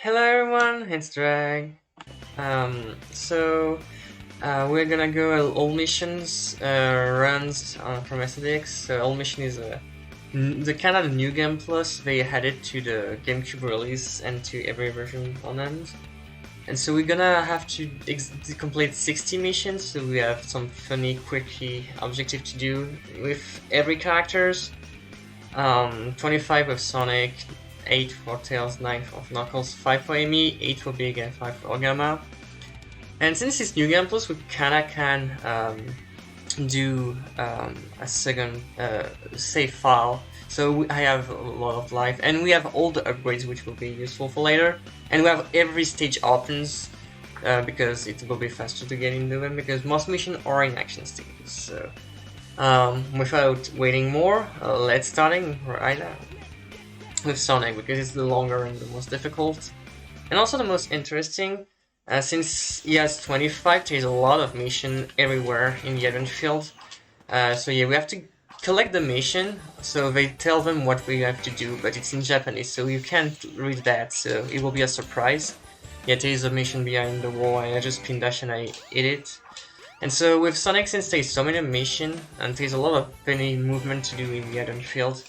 Hello everyone, it's Drag. We're gonna go all missions runs from SADX. So all mission is the kind of new game plus they added to the GameCube release and to every version on them. And so we're gonna have to complete 60 missions. So we have some funny, quirky objective to do with every characters. 25 with Sonic, 8 for Tails, 9 for Knuckles, 5 for Amy, 8 for Big, and 5 for Gamma. And since it's New Game Plus, we kinda can do a second save file. So I have a lot of life, and we have all the upgrades which will be useful for later. And we have every stage opens because it will be faster to get into them because most missions are in action stages. So without waiting more, let's starting right now with Sonic because it's the longer and the most difficult, and also the most interesting. Since he has 25, there's a lot of mission everywhere in the event field. So yeah, we have to collect the mission. So they tell them what we have to do, but it's in Japanese, so you can't read that. So it will be a surprise. Yeah, there is a mission behind the wall. I just pinned dash and I hit it. And so with Sonic, since there's so many missions and there's a lot of penny movement to do in the event field.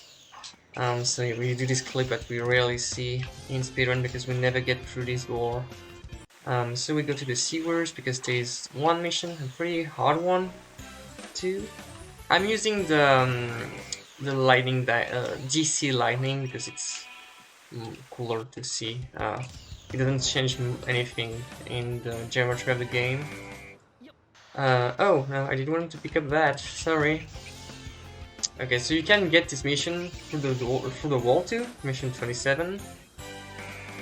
So yeah, we do this clip that we rarely see in speedrun because we never get through this door. So we go to the sewers because there's one mission, a pretty hard one, too. I'm using the lightning, DC lightning because it's cooler to see. It doesn't change anything in the geometry of the game. Oh, no, I didn't want to pick up that, sorry. Okay, so you can get this mission through the wall too, mission 27.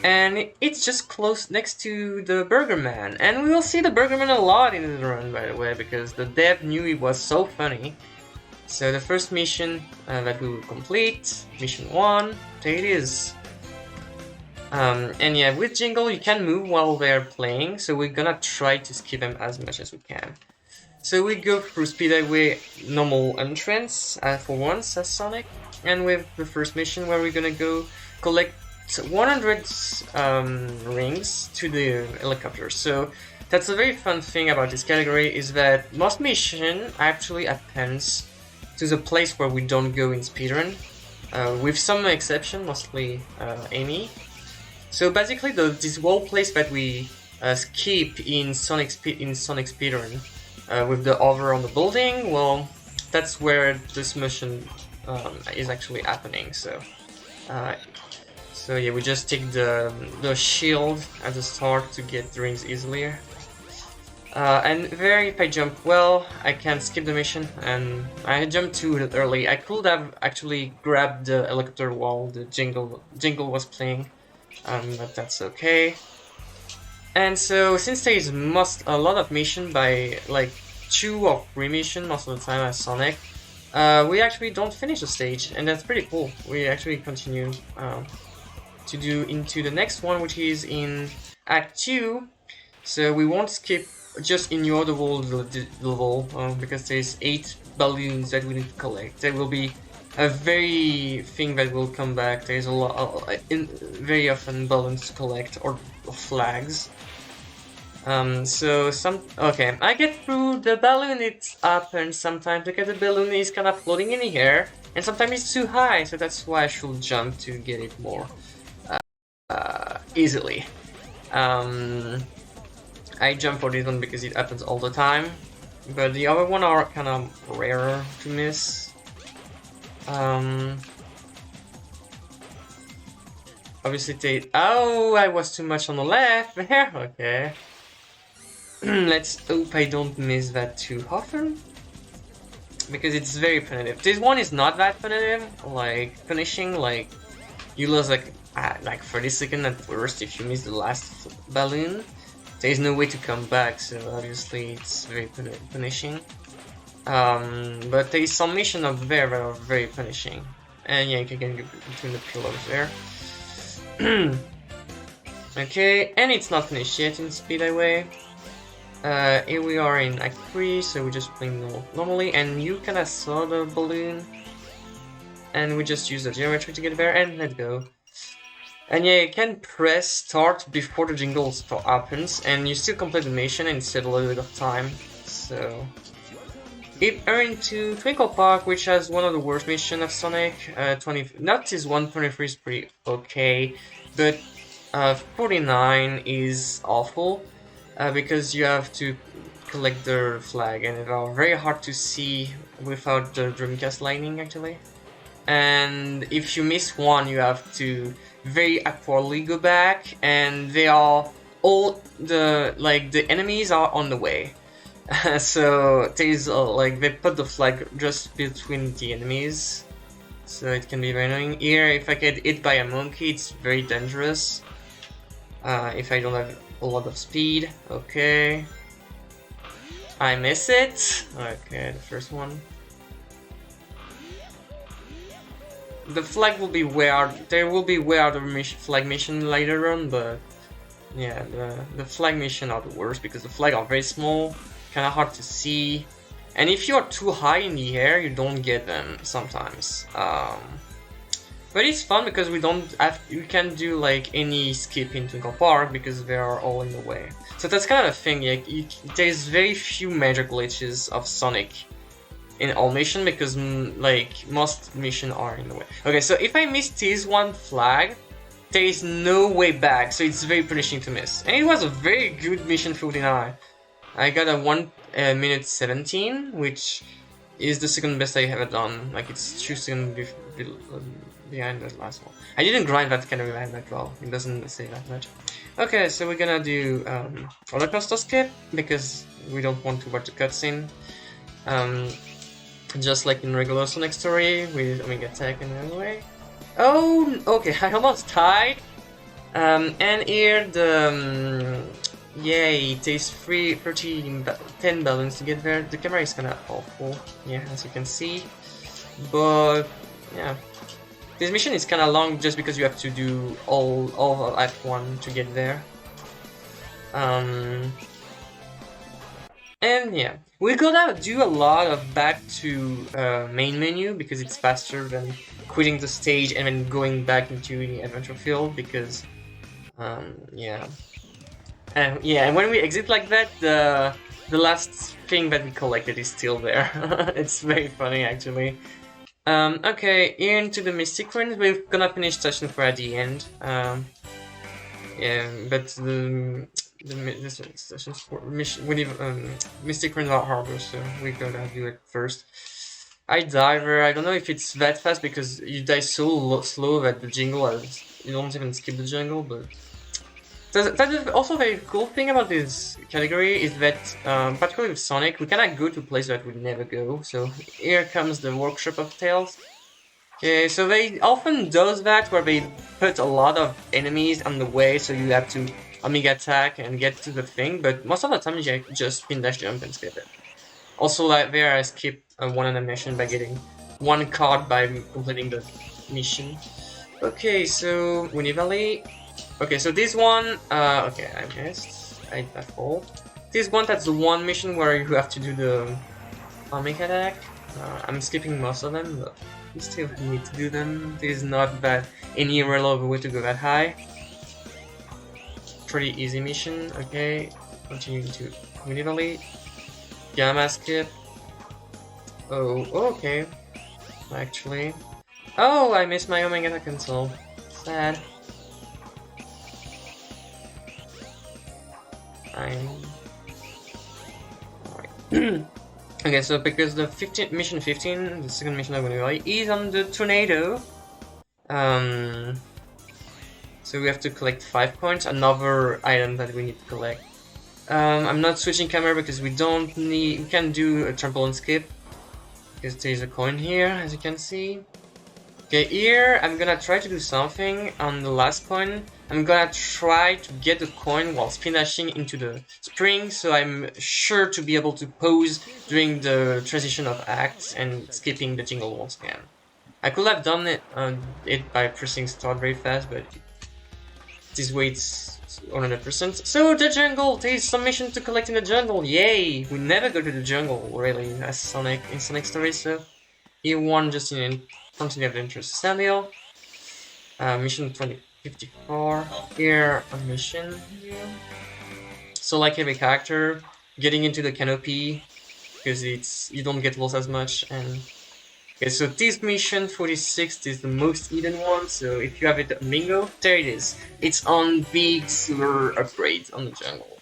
And it's just close next to the Burger Man. And we will see the Burger Man a lot in the run, by the way, because the dev knew it was so funny. So the first mission that we will complete, mission 1, there it is. And yeah, with Jingle you can move while they're playing, so we're gonna try to skip them as much as we can. So we go through Speedway normal entrance for once as Sonic, and with the first mission where we're gonna go collect 100 rings to the helicopter. So that's a very fun thing about this category is that most mission actually appends to the place where we don't go in speedrun, with some exception, mostly Amy. So basically this whole place that we skip in Sonic speedrun with the over on the building, well, that's where this mission is actually happening. So yeah, we just take the shield at the start to get the rings easily. And there, if I jump well, I can skip the mission, and I jumped too early. I could have actually grabbed the helicopter while the jingle was playing, but that's okay. And so since there is a lot of mission by like 2 or 3 missions most of the time as Sonic, we actually don't finish the stage, and that's pretty cool. We actually continue to do into the next one, which is in Act 2. So we won't skip just in your level because there's 8 balloons that we need to collect. There will be a very thing that will come back. There's a lot, very often balloons to collect or flags. Okay, I get through the balloon. It's up, and sometimes because the balloon is kind of floating in the air, and sometimes it's too high, so that's why I should jump to get it more easily. I jump for this one because it happens all the time, but the other one are kind of rarer to miss. Obviously oh, I was too much on the left there. Okay. Let's hope I don't miss that too often, because it's very punitive. This one is not that punitive, like punishing, like you lose like 30 seconds at worst if you miss the last balloon. There's no way to come back, so obviously it's very punishing. But there is some missions up there that are very punishing, and yeah, you can get between the pillars there. Okay, and it's not finished yet in Speedway. Here we are in Act 3, so we're just playing normally, and you kinda saw the balloon, and we just use the geometry to get there, and let's go. And yeah, you can press start before the jingle happens, and you still complete the mission and save a little bit of time. So it earned to Twinkle Park, which has one of the worst missions of Sonic. 20, not this 123 is pretty okay, but 49 is awful because you have to collect the flag, and it are very hard to see without the Dreamcast lighting actually. And if you miss one, you have to very awkwardly go back, and they are all the enemies are on the way. So there's like they put the flag just between the enemies, so it can be very annoying. Here, if I get hit by a monkey, it's very dangerous. If I don't have a lot of speed, okay. I miss it. Okay, the first one. The flag will be weird. There will be weird flag mission later on, but yeah, the flag mission are the worst because the flag are very small, kind of hard to see, and if you are too high in the air, you don't get them sometimes. But it's fun because we can do like any skip in Twinkle Park because they are all in the way. So that's kind of a thing. There's very few major glitches of Sonic in all mission because like most mission are in the way. Okay, so if I miss this one flag, there is no way back, so it's very punishing to miss. And it was a very good mission 49. I got a 1 minute 17, which is the second best I have done. Like it's 2 seconds behind the last one. I didn't grind that kind of behind that well. It doesn't say that much. Okay, so we're gonna do roller coaster skip because we don't want to watch the cutscene. Just like in regular Sonic story with Omega Tech and anyway. Oh, okay, I almost died. And here the yay, it takes 10 balloons to get there. The camera is kinda awful, yeah, as you can see. But yeah, this mission is kinda long just because you have to do all of Act 1 to get there. And yeah, we're gonna do a lot of back to main menu because it's faster than quitting the stage and then going back into the adventure field because yeah. And when we exit like that, the last thing that we collected is still there. It's very funny actually. Okay, into the Mystic Ruins. We're gonna finish session 4 at the end. Yeah, but this session's for mission. Mystic Ruins are harder, so we're gonna do it first. Diver. I don't know if it's that fast because you die so slow that the jingle you don't even skip the jungle, but that is also a very cool thing about this category is that, particularly with Sonic, we cannot go to places that we never go. So here comes the Workshop of Tales. Okay, so they often does that where they put a lot of enemies on the way, so you have to Omega attack and get to the thing. But most of the time you just spin dash jump and skip it. Also, like there, I skip one animation by getting one card by completing the mission. Okay, so Winnie Valley. Okay, so this one, okay, I missed. I failed. This one, that's the one mission where you have to do the Omega attack. I'm skipping most of them, but you still need to do them. There's not that any relevant way to go that high. Pretty easy mission, okay. Continuing to Winnie Valley. Gamma skip. Oh, okay. Actually. Oh, I missed my Omega attack console. Sad. Alright. Okay, so because the mission 15, the second mission I'm going to go is on the tornado. So we have to collect 5 coins, another item that we need to collect. I'm not switching camera because we can do a trampoline skip. Because there's a coin here, as you can see. Okay, here I'm gonna try to do something on the last coin. I'm gonna try to get the coin while spin dashing into the spring, so I'm sure to be able to pause during the transition of acts and skipping the jingle once again. I could have done it by pressing start very fast, but this way it's 100%. So the jungle, there's some mission to collect in the jungle. Yay! We never go to the jungle really as Sonic in Sonic Story, so here one just in Continue Adventures Samuel. Mission 20. 54. Here, a mission. So like every character, getting into the canopy, because you don't get lost as much. And okay, so this mission 46 is the most hidden one. So if you have it on Bingo, there it is. It's on big silver upgrade on the jungle,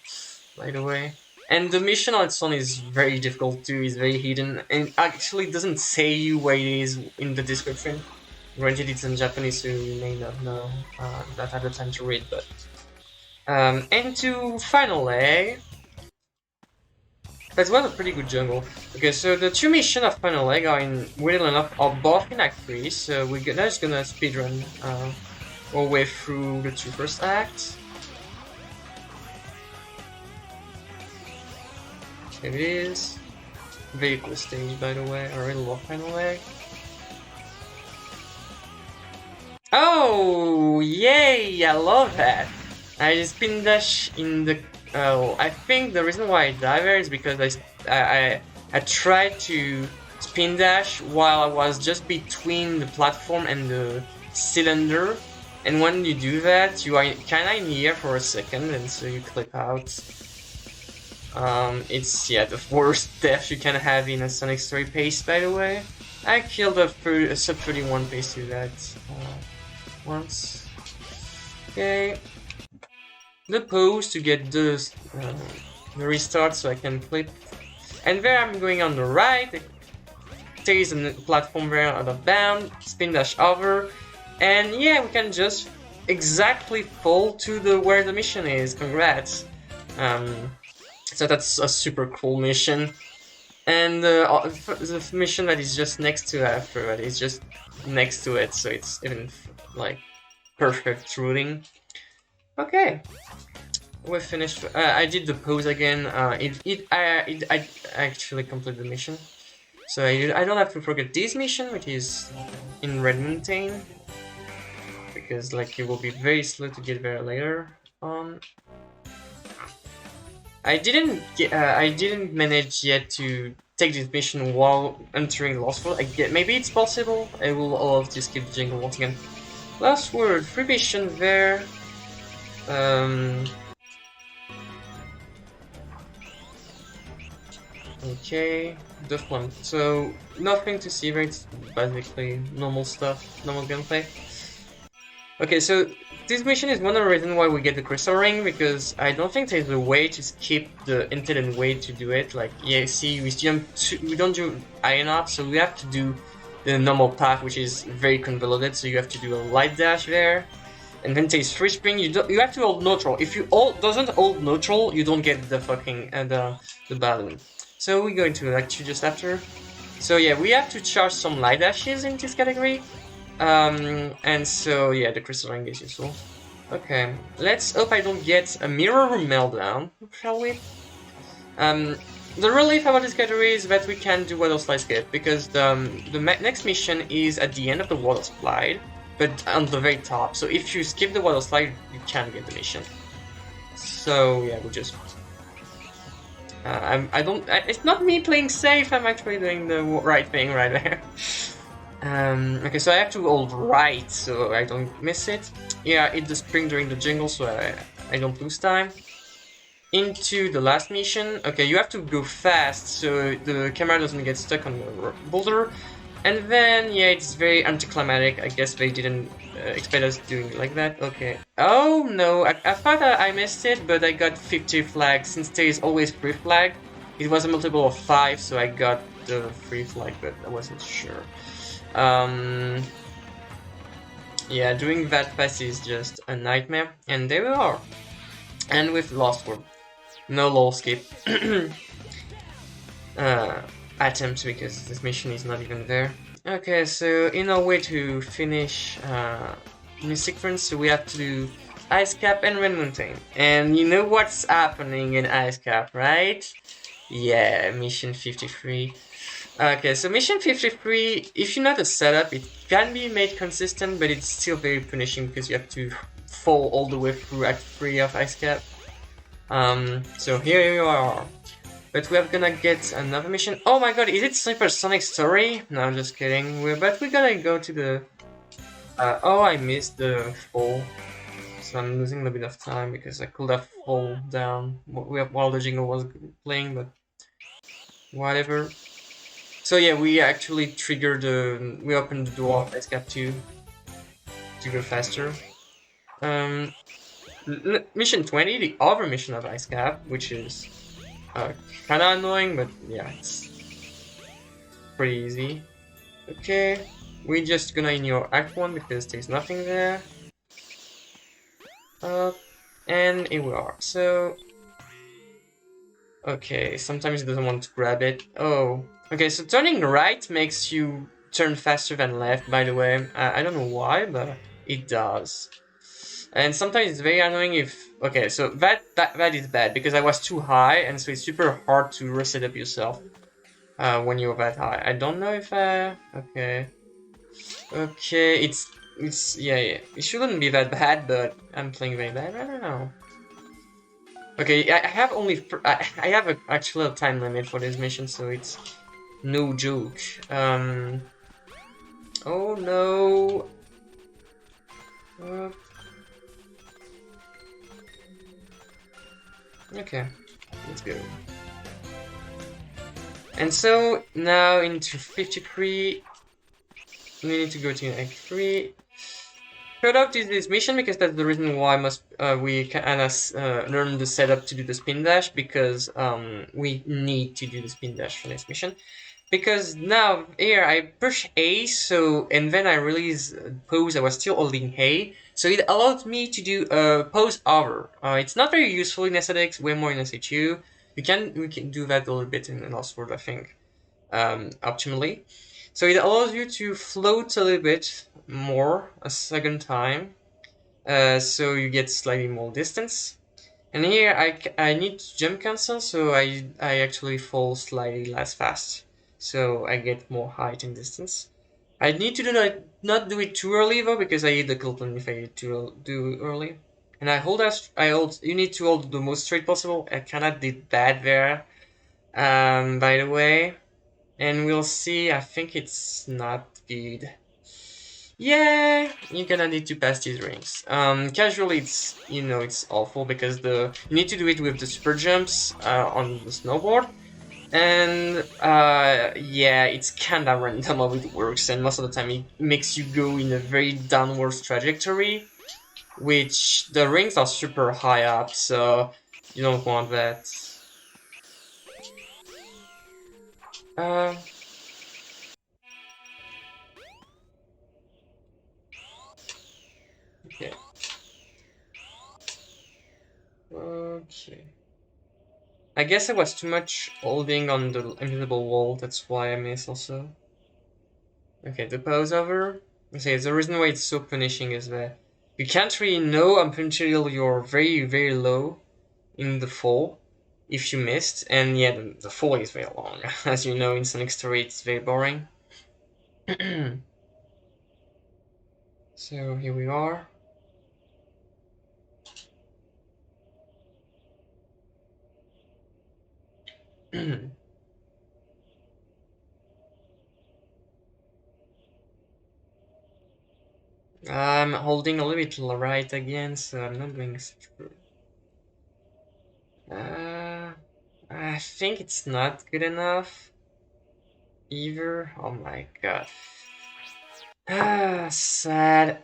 by the way. And the mission on its own is very difficult too. It's very hidden, and actually doesn't say you where it is in the description. Granted, it's in Japanese, so you may not know, not have the time to read. But into final leg. That was a pretty good jungle. Okay, so the two missions of Final Leg are in weirdly enough are both in Act 3, so we're just gonna speedrun our way through the two first acts. Here it is. Very cool stage, by the way. I really love Final Leg. Oh, yay! I love that. I just spin dash in the. Oh, I think the reason why I died there is because I tried to spin dash while I was just between the platform and the cylinder, and when you do that, you are kinda in the air for a second, and so you clip out. It's the worst death you can have in a Sonic Story pace, by the way. I killed a sub 31 pace to that once. Okay. The pose to get the restart so I can flip. And there I'm going on the right. There is a platform there out of bound, spin dash over, and yeah, we can just exactly fall to where the mission is. Congrats. So that's a super cool mission. And the mission that is just next to after that is just next to it, so it's even like perfect routing. Okay, we finished. I did the pose again. I actually completed the mission, so I don't have to forget this mission, which is in Red Mountain, because like it will be very slow to get there later on. I didn't manage yet to take this mission while entering Lost World. Maybe it's possible. I will allow to skip the jingle once again. Last word, free mission there. Okay, the one. So nothing to see there. It's basically normal stuff, normal gunplay. Okay, so this mission is one of the reasons why we get the crystal ring, because I don't think there's a way to skip the intended way to do it. Like, yeah, see, we don't do iron up, so we have to do the normal path, which is very convoluted. So you have to do a light dash there, and then there's free spring. You have to hold neutral. If you doesn't hold neutral, you don't get the fucking the balloon. So we go into Act 2 just after. So yeah, we have to charge some light dashes in this category. And so yeah, the crystal ring is useful. Okay, let's hope I don't get a mirror meltdown, shall we? The relief about this category is that we can do water slide skip, because the next mission is at the end of the water slide, but on the very top. So if you skip the water slide, you can get the mission. So yeah, we just. It's not me playing safe. I'm actually doing the right thing right there. Okay, so I have to hold right so I don't miss it. Yeah, hit the spring during the jingle so I don't lose time. Into the last mission. Okay, you have to go fast so the camera doesn't get stuck on the boulder. And then, yeah, it's very anticlimactic. I guess they didn't expect us doing it like that. Okay. Oh no, I thought I missed it, but I got 50 flags. Since there is always free flag, it was a multiple of 5, so I got the free flag, but I wasn't sure. Yeah, doing that pass is just a nightmare, and there we are. And with Lost World. No lull skip attempts, because this mission is not even there. Okay, so in our way to finish this sequence, so we have to do Ice Cap and Red Mountain. And you know what's happening in Ice Cap, right? Yeah, mission 53. Okay, so mission 53, if you know the setup, it can be made consistent, but it's still very punishing because you have to fall all the way through Act 3 of Ice Cap. So here you are. But we're gonna get another mission. Oh my god, is it Super Sonic Story? No, I'm just kidding. But we're gonna go to the... oh, I missed the fall. so I'm losing a little bit of time because I could have fallen down while the jingle was playing, but whatever. So yeah, we actually triggered we opened the door of Ice Cap 2 to go faster. Mission 20, the other mission of Ice Cap, which is kind of annoying, but yeah, it's pretty easy. Okay, we're just gonna ignore Act 1 because there's nothing there. And here we are. So, okay, sometimes it doesn't want to grab it. Oh, okay, so turning right makes you turn faster than left, by the way. I don't know why, but it does. And sometimes it's very annoying if... Okay, so that is bad, because I was too high, and so it's super hard to reset up yourself when you're that high. I don't know if okay. Okay, yeah, it shouldn't be that bad, but I'm playing very bad. I don't know. Okay, I have I have actually a time limit for this mission, so it's no joke. Oh no. Okay, let's go. And so now into 53, we need to go to Act 3. Shout to this mission because that's the reason why we kind of learn the setup to do the spin dash, because we need to do the spin dash for this mission. Because now here I push A, so and then I release pose. I was still holding A, so it allowed me to do a pose over. It's not very useful in SADX, way more in SA2. We can do that a little bit in Lost World, I think, optimally. So it allows you to float a little bit more a second time, so you get slightly more distance. And here I need to jump cancel, so I actually fall slightly less fast, so I get more height and distance. I need to not do it too early though, because I hit the Gulpin if I do early. And you need to hold the most straight possible. I kinda did bad there, by the way. And we'll see, I think it's not good. Yeah, you're gonna need to pass these rings. Casually, it's awful because you need to do it with the super jumps on the snowboard, and yeah, it's kinda random how it works, and most of the time it makes you go in a very downwards trajectory, which the rings are super high up, so you don't want that. Okay. Okay. I guess I was too much holding on the invisible wall, that's why I missed also. Okay, the pose over. Okay, the reason why it's so punishing is that you can't really know until you're very, very low in the fall if you missed, and yeah, the fall is very long. As you know, in Sonic Story, it's very boring. So here we are. I'm holding a little bit to the right again, so I'm not doing such good. I think it's not good enough either. Oh my god. Sad.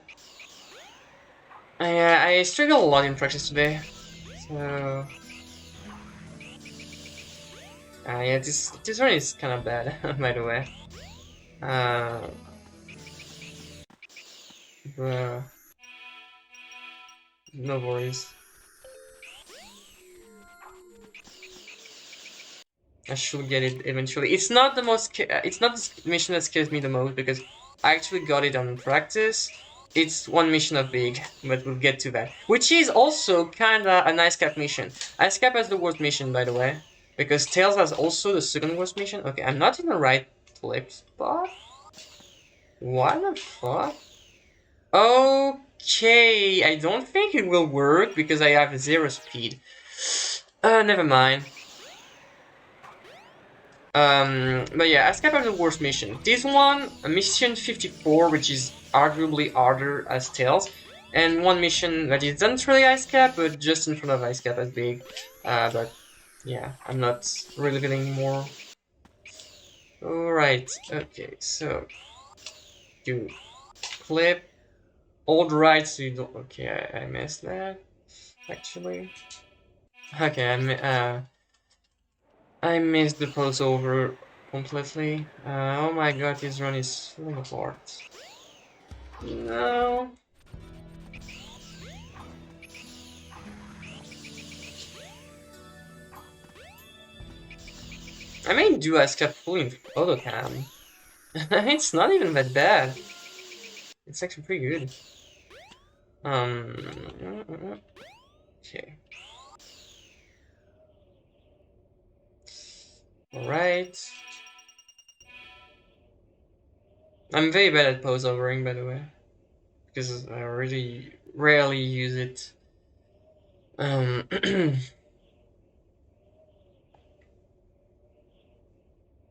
I struggled a lot in practice today, so yeah, this one is kind of bad, by the way. But no worries. I should get it eventually. It's not the most. It's not the mission that scares me the most because I actually got it on practice. It's one mission of big, but we'll get to that. Which is also kinda an Ice Cap mission. Ice Cap has the worst mission, by the way, because Tails has also the second worst mission. Okay, I'm not in the right flip spot. What the fuck? Okay, I don't think it will work because I have 0 speed. Never mind. But yeah, Escape is the worst mission. This one, mission 54, which is arguably harder as Tails, and one mission that isn't really ice cap, but just in front of ice cap as big. But yeah, I'm not really getting more. Alright, okay, so you clip, hold right so you don't. Okay, I missed that actually. Okay, I missed the pose over completely. Oh my god, this run is falling apart. No. I may do ice cap full in autocam. It's not even that bad. It's actually pretty good. Okay. Alright. I'm very bad at pose overing, by the way. Because I really rarely use it.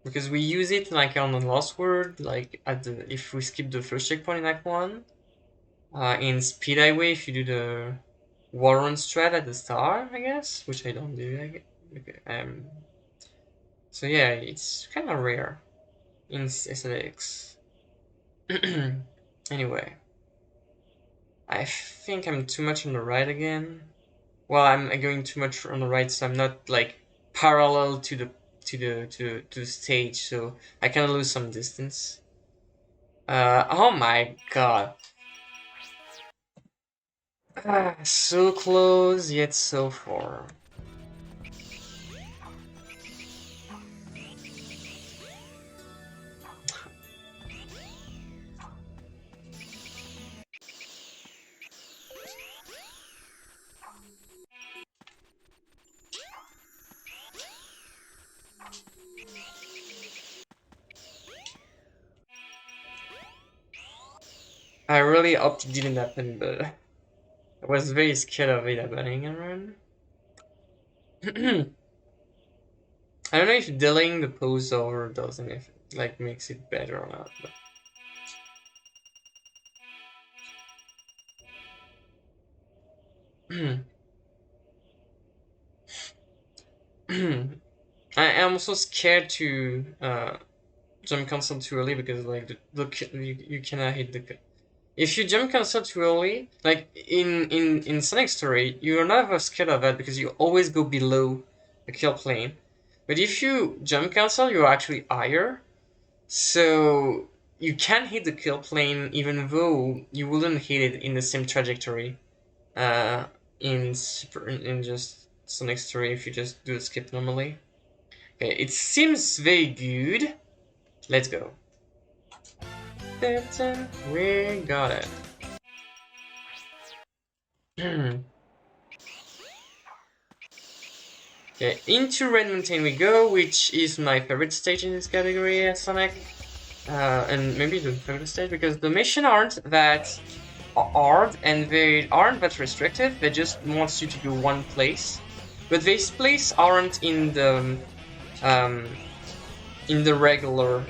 Because we use it like on the last word, like at the if we skip the first checkpoint in Act 1. In Speed Highway, if you do the Warren strat at the start, I guess, which I don't do. Okay, so yeah, it's kind of rare in SADX. Anyway, I think I'm too much on the right again. Well, I'm going too much on the right, so I'm not like parallel to the stage, so I kind of lose some distance. Oh my god. So close, yet so far. I really hoped it didn't happen, but I was very scared of it happening around. I don't know if delaying the pose over does anything, like makes it better or not. But I am also scared to jump cancel too early because like you cannot hit the. If you jump cancel too early, like in Sonic Story, you're never scared of that because you always go below the kill plane. But if you jump cancel, you're actually higher, so you can hit the kill plane even though you wouldn't hit it in the same trajectory. In just Sonic Story if you just do the skip normally. Okay, it seems very good. Let's go. We got it. Okay, into Red Mountain we go, which is my favorite stage in this category at Sonic. And maybe the favorite stage because the missions aren't that hard and they aren't that restrictive. They just want you to go one place, but these places aren't in the regular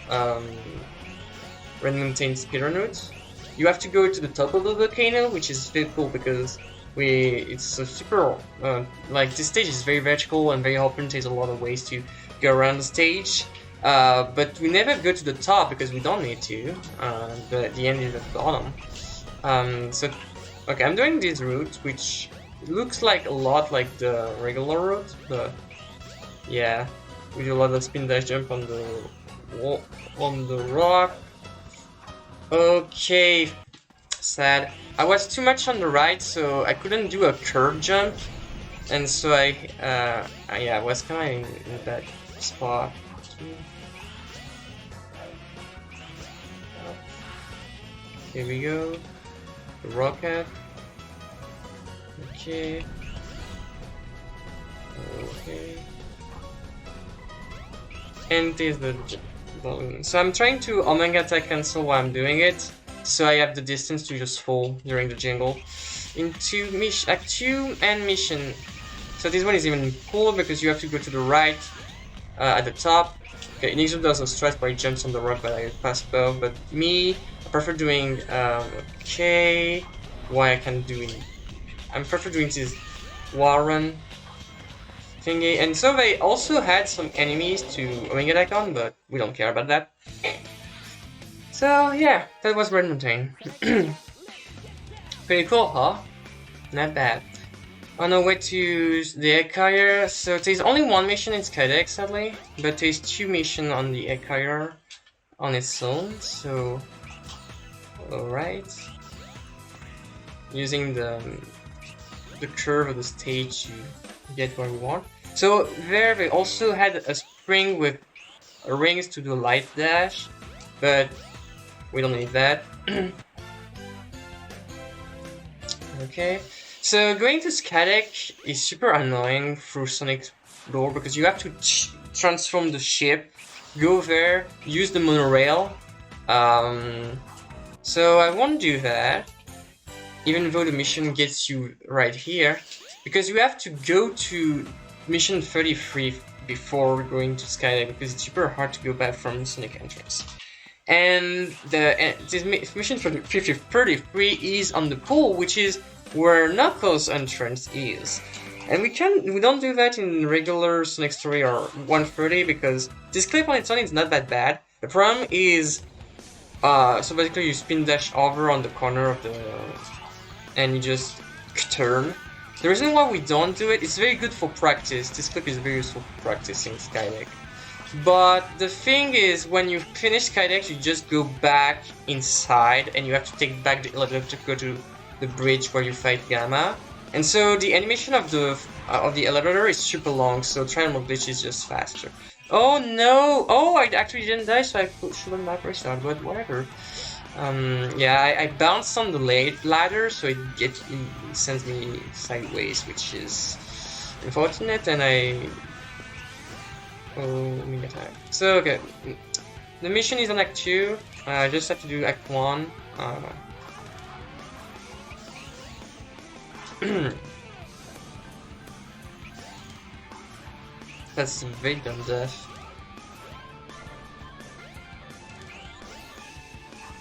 Red Mountain speedrun route. You have to go to the top of the volcano, which is very cool because it's a super like this stage is very vertical and very open. There's a lot of ways to go around the stage, but we never go to the top because we don't need to. The end is at the bottom. So okay, I'm doing this route, which looks like a lot like the regular route, but yeah, we do a lot of spin dash jump on the wall, on the rock. Okay, sad. I was too much on the right, so I couldn't do a curve jump, and so yeah, I was kind of in that spot. Here we go. The rocket. Okay. Okay. And there's the balloon. So I'm trying to Omega attack cancel while I'm doing it, so I have the distance to just fall during the jingle. Into Act 2 and mission. So this one is even cooler because you have to go to the right at the top. Okay, Nixon does a strat where he jumps on the rock, but I pass above. But me, I prefer doing okay. why I can do it. I'm prefer doing this wall run thingy. And so they also had some enemies to Omega Daikon, but we don't care about that. So yeah, that was Red Mountain. Pretty cool, huh? Not bad. On our way to the Egg Carrier, so there's only one mission in SkyDeck, sadly, but there's 2 missions on the Egg Carrier on its own, so... Alright. Using the curve of the stage to get what we want. So there they also had a spring with rings to do light dash, but we don't need that. Okay, so going to SADX is super annoying through Sonic's door because you have to transform the ship, go there, use the monorail. So I won't do that, even though the mission gets you right here, because you have to go to mission 33 before going to SkyDeck because it's super hard to go back from Sonic entrance. And this mission 33 is on the pool, which is where Knuckles' entrance is. And we don't do that in regular Sonic Story or 130 because this clip on its own is not that bad. The problem is, so basically you spin dash over on the corner of the, and you just turn. The reason why we don't do it, it's very good for practice. This clip is very useful for practicing SkyDeck. But the thing is, when you finish SkyDeck, you just go back inside and you have to take back the elevator to go to the bridge where you fight Gamma. And so the animation of the elevator is super long, so triangle glitch is just faster. Oh no! Oh, I actually didn't die, so I should have not restart, but whatever. Yeah, I bounced on the ladder, so it sends me sideways, which is unfortunate, and oh, me attack. So, okay. The mission is on Act 2. I just have to do Act 1. That's very dumb death.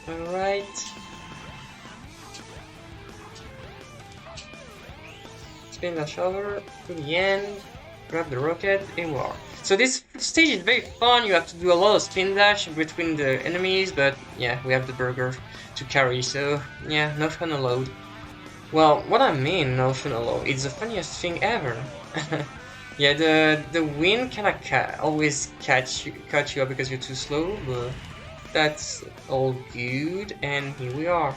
Alright. Spin dash over to the end. Grab the rocket, and we are. So this stage is very fun, you have to do a lot of spin dash between the enemies, but yeah, we have the burger to carry, so yeah, no fun allowed. Well, what I mean, no fun allowed, it's the funniest thing ever. Yeah, the wind kinda always cut you up because you're too slow, but that's all good, and here we are.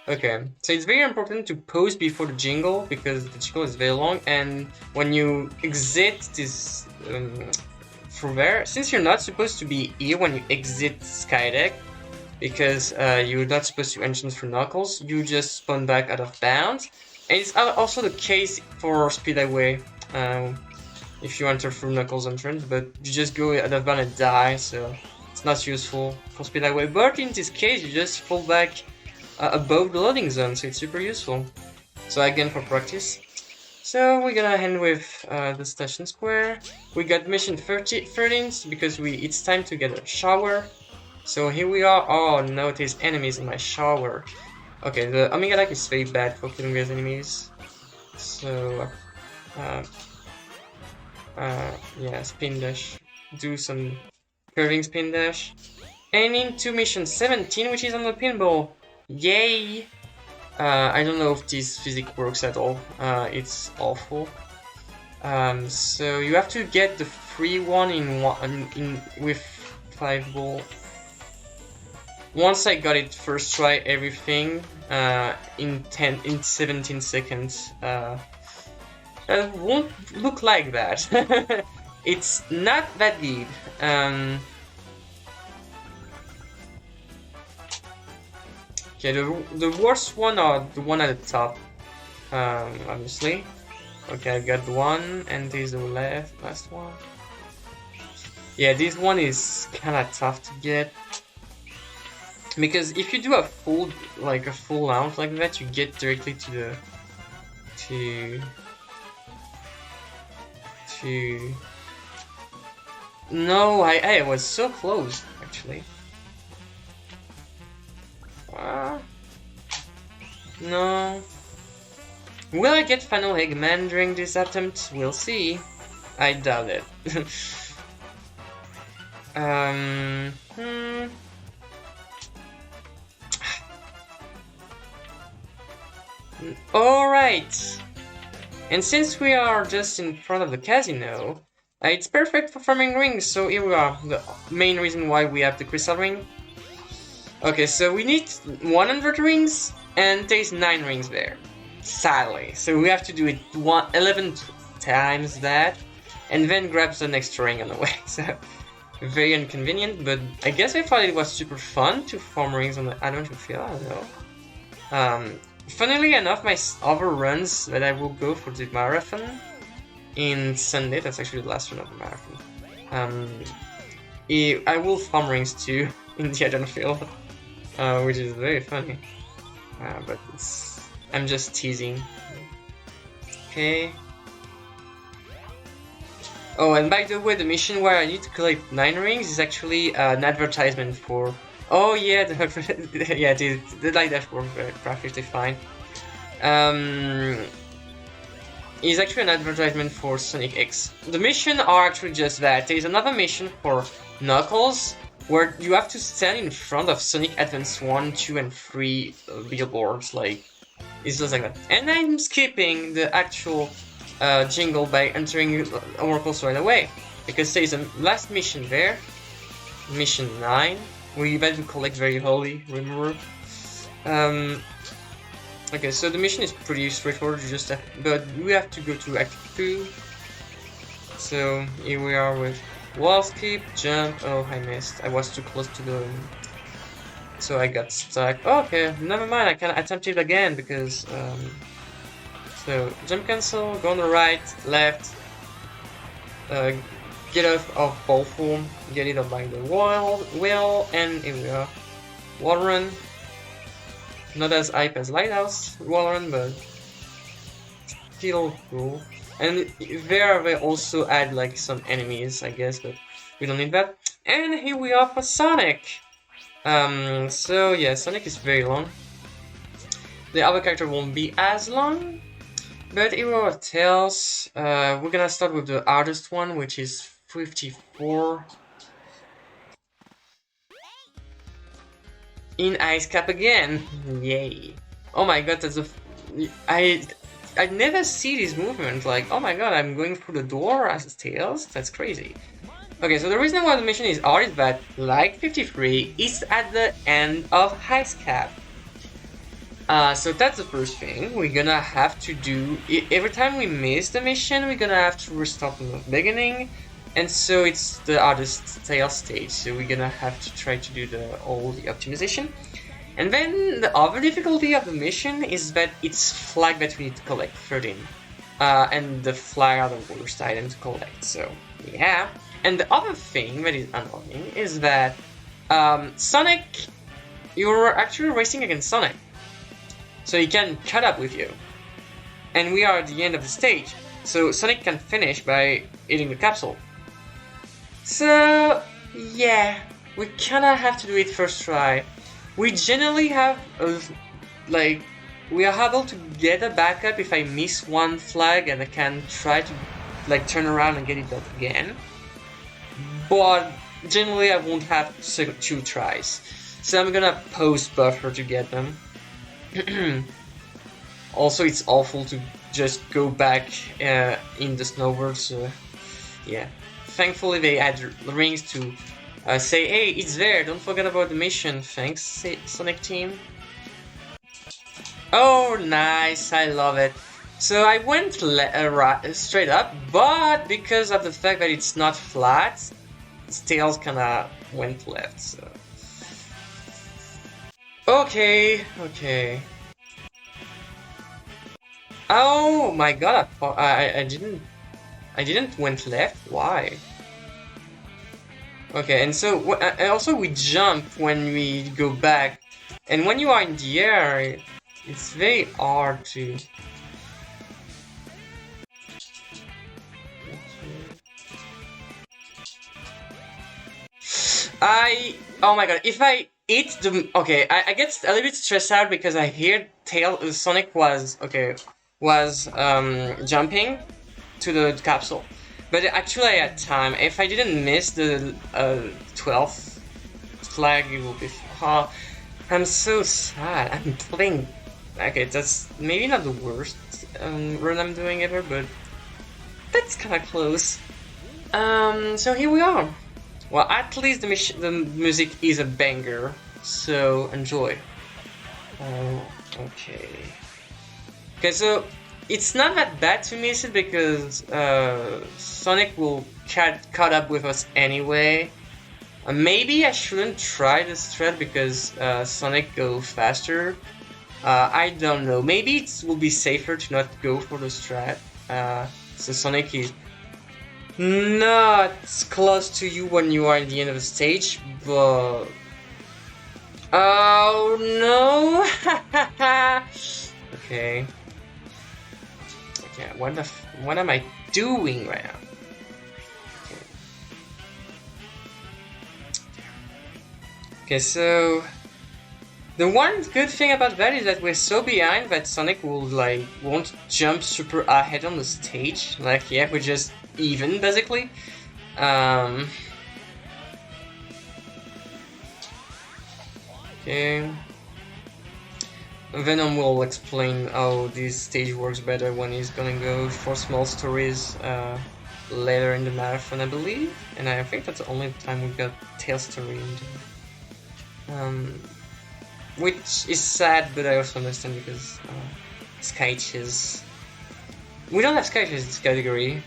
Okay, so it's very important to pause before the jingle, because the jingle is very long, and when you exit this from there, since you're not supposed to be here when you exit SkyDeck, because you're not supposed to enter through Knuckles, you just spawn back out of bounds. And it's also the case for Speed Highway, if you enter through Knuckles' entrance, but you just go out of bounds and die, so it's not useful for Speed Highway. But in this case, you just fall back above the loading zone, so it's super useful. So again, for practice. So we're gonna end with the Station Square. We got mission 13 because it's time to get a shower. So here we are. Oh no, there's enemies in my shower. Okay, the Omega Deck is very bad for killing these enemies. So yeah, spin dash. Do some curving spin dash. And into mission 17, which is on the pinball. Yay! I don't know if this physics works at all. It's awful. So you have to get the free one with 5 ball. Once I got it first try, everything in 17 seconds. It won't look like that. It's not that good. Okay, the worst one are the one at the top, obviously. Okay, I've got one, and there's the last one. Yeah, this one is kinda tough to get. Because if you do a full round like that, you get directly to the... No, I was so close, actually. No. Will I get final Eggman during this attempt? We'll see. I doubt it. Hmm. Alright. And since we are just in front of the casino, it's perfect for farming rings, so here we are. The main reason why we have the crystal ring. Okay, so we need 100 rings, and there's 9 rings there. Sadly. So we have to do it 11 times that, and then grab the next ring on the way. So, very inconvenient, but I guess I thought it was super fun to farm rings on the Adventure Field, I don't know. Funnily enough, my other runs that I will go for the marathon in Sunday, that's actually the last run of the marathon. I will farm rings too in the Adventure Field, which is very funny. But I'm just teasing. Okay. Oh, and by the way, the mission where I need to collect 9 rings is actually an advertisement for... Oh yeah, yeah, the light dashboard perfectly fine. Is actually an advertisement for Sonic X. The missions are actually just that. There is another mission for Knuckles, where you have to stand in front of Sonic Advance 1, 2, and 3 billboards, like... It's just like that. And I'm skipping the actual jingle by entering Oracles right away, because there is a last mission there, mission 9, where you have to collect very holy, remember? Okay, so the mission is pretty straightforward, but we have to go to Act 2. So here we are with wall skip, jump. Oh, I missed. I was too close to the... So I got stuck. Oh, okay, never mind, I can attempt it again because... So, jump cancel, go on the right, left, get off of ball form, get it up by the wheel, and here we are. Wall run. Not as hype as Lighthouse wall run, but still cool. And there they also add like some enemies, I guess, but we don't need that. And here we are for Sonic! So yeah, Sonic is very long. The other character won't be as long. But here are Tails. We're gonna start with the hardest one, which is 54. In Ice Cap again! Yay! Oh my god, that's I never see this movement. Like, oh my god, I'm going through the door as Tails? That's crazy. Okay, so the reason why the mission is hard is that, like 53, it's at the end of Ice Cap. So that's the first thing. We're gonna have to do... Every time we miss the mission, we're gonna have to restart from the beginning. And so it's the hardest Tail stage, so we're gonna have to try to do all the optimization. And then the other difficulty of the mission is that it's flag that we need to collect, 13. And the flag are the worst item to collect, so yeah. And the other thing that is annoying is that Sonic... You're actually racing against Sonic. So he can cut up with you. And we are at the end of the stage, so Sonic can finish by eating the capsule. So, yeah, we kinda have to do it first try. We generally have, we are able to get a backup if I miss one flag and I can try to, turn around and get it up again. But, generally I won't have 2 tries. So I'm gonna post buffer to get them. Also, it's awful to just go back in the snowboard, so yeah. Thankfully, they add rings to say, hey, it's there, don't forget about the mission. Thanks, Sonic Team. Oh, nice, I love it. So I went straight up, but because of the fact that it's not flat, its tails kinda went left, so... Okay. Oh my god, I didn't went left, why? Okay, and so, and also we jump when we go back, and when you are in the air, it's very hard to... Oh my god, if I it's the okay. I get a little bit stressed out because I hear Sonic was jumping to the capsule, but actually I had time. If I didn't miss the 12th flag, it will be. Oh, I'm so sad. I'm playing. Okay, that's maybe not the worst run I'm doing ever, but that's kind of close. So here we are. Well, at least the music is a banger, so enjoy. Okay. Okay, so it's not that bad to miss it because Sonic will caught up with us anyway. Maybe I shouldn't try this thread because Sonic go faster. I don't know. Maybe it will be safer to not go for the strat. So Sonic is not close to you when you are at the end of the stage, but oh no! Okay. Okay. What am I doing right now? Okay, so the one good thing about that is that we're so behind that Sonic won't jump super ahead on the stage. Like, yeah, we're just even basically. Okay. Venom will explain how this stage works better when he's gonna go for small stories later in the marathon, I believe. And I think that's the only time we got Tail story which is sad, but I also understand because Skyches. We don't have Skyches in this category,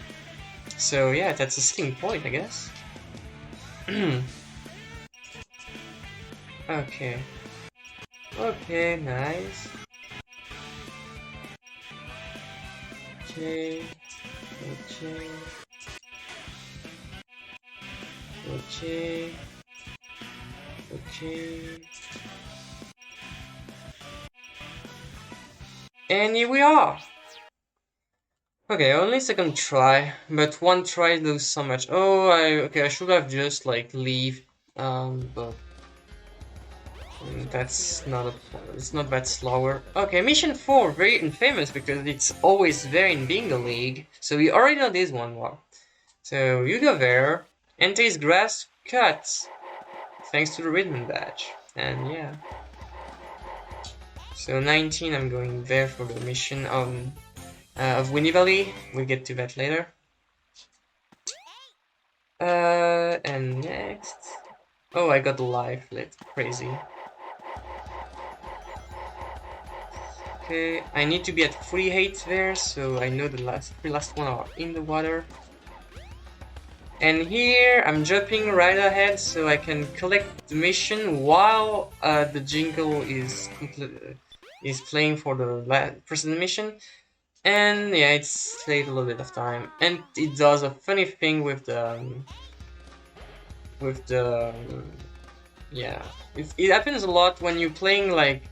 so yeah, that's a selling point, I guess. Okay. Okay, nice. Okay. Okay. Okay. Okay. And here we are! Okay, only second try, but one try lose so much. Oh, I should have just like leave, but that's not it's not that slower. Okay, mission 4, very infamous because it's always there in Bingo League, so we already know this one well. So you go there, enter his grass, cut, thanks to the Rhythm badge, and yeah. So 19, I'm going there for the mission of Winnie Valley. We'll get to that later. And next... Oh, I got life lit. Crazy. Okay, I need to be at 48 there, so I know the three last one are in the water. And here, I'm jumping right ahead so I can collect the mission while the jingle is playing for the precedent mission. And yeah, it saved a little bit of time. And it does a funny thing with the... yeah, it happens a lot when you're playing like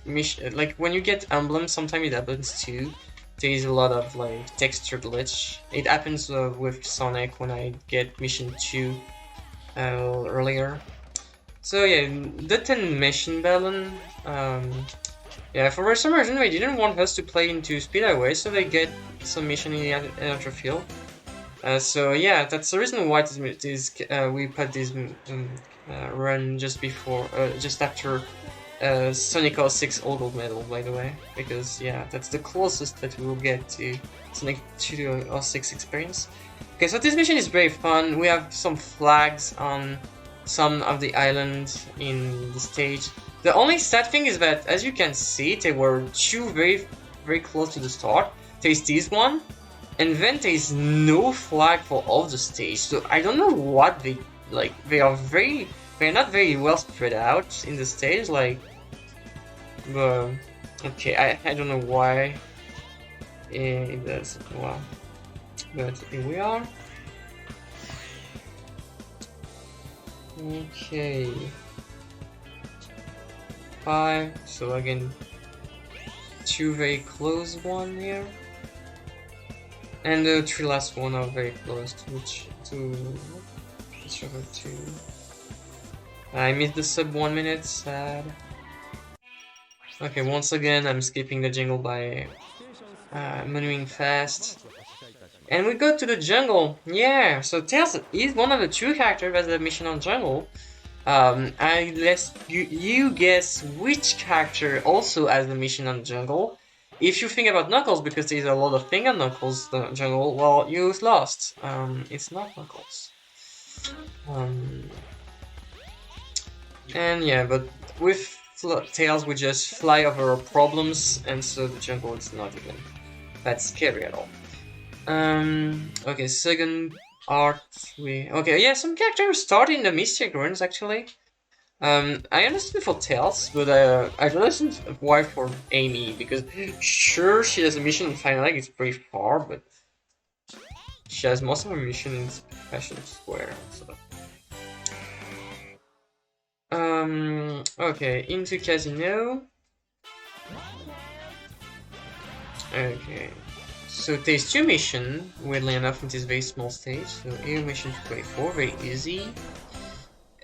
when you get emblems. Sometimes it happens too. There is a lot of like texture glitch. It happens with Sonic when I get mission 2 earlier. So yeah, the 10 mission balance. Yeah, for some reason they didn't want us to play into Speed Highway, so they get some mission in the outer field. So yeah, that's the reason why we put this run just before, just after Sonic 06 All Gold Medal, by the way, because yeah, that's the closest that we will get to Sonic 06 experience. Okay, so this mission is very fun. We have some flags on some of the islands in the stage. The only sad thing is that, as you can see, they were two very close to the start. There's this one, and then there's no flag for all the stage. So I don't know what they like. They're not very well spread out in the stage. Like, but okay, I don't know why it does. Well, but here we are. Okay. 5, so again, 2 very close one here, and the 3 last one are very close to which other 2. I missed the sub 1 minute, sad. Okay, once again, I'm skipping the jungle by maneuvering fast. And we go to the jungle. Yeah, so Tails is one of the two characters as a mission on jungle. I let you guess which character also has a mission on jungle. If you think about Knuckles, because there's a lot of thing on Knuckles the jungle, well, you lost. It's not Knuckles. And yeah, but with Tails we just fly over our problems, and so the jungle is not even that scary at all. Okay, second art okay, yeah, some characters start in the Mystic Ruins actually. I understand for Tails, but I don't understand why for Amy, because sure she has a mission in Final Egg, it's pretty far, but she has most of her mission in Fashion Square, so. Okay, into Casino. Okay. So there's two missions, weirdly enough, in this very small stage. So here mission 24, very easy.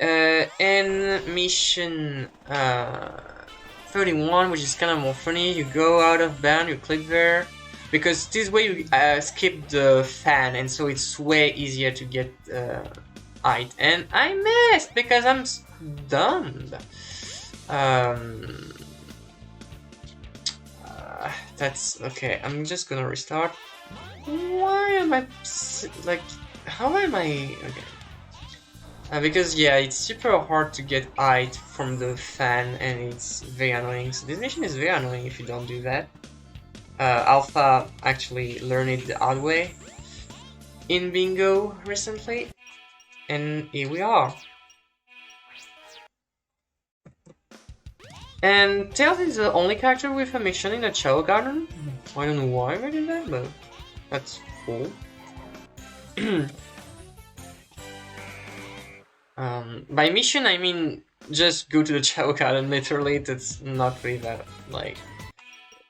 And mission 31, which is kind of more funny. You go out of bound, you click there, because this way you skip the fan, and so it's way easier to get height. And I missed because I'm dumb. That's okay. I'm just gonna restart. Why am I like? How am I? Okay. Because yeah, it's super hard to get height from the fan, and it's very annoying. So this mission is very annoying if you don't do that. Alpha actually learned it the hard way in Bingo recently, and here we are. And Tails is the only character with a mission in the Chow Garden. I don't know why we did that, but that's cool. By mission, I mean just go to the Chow Garden, literally. That's not really that, like...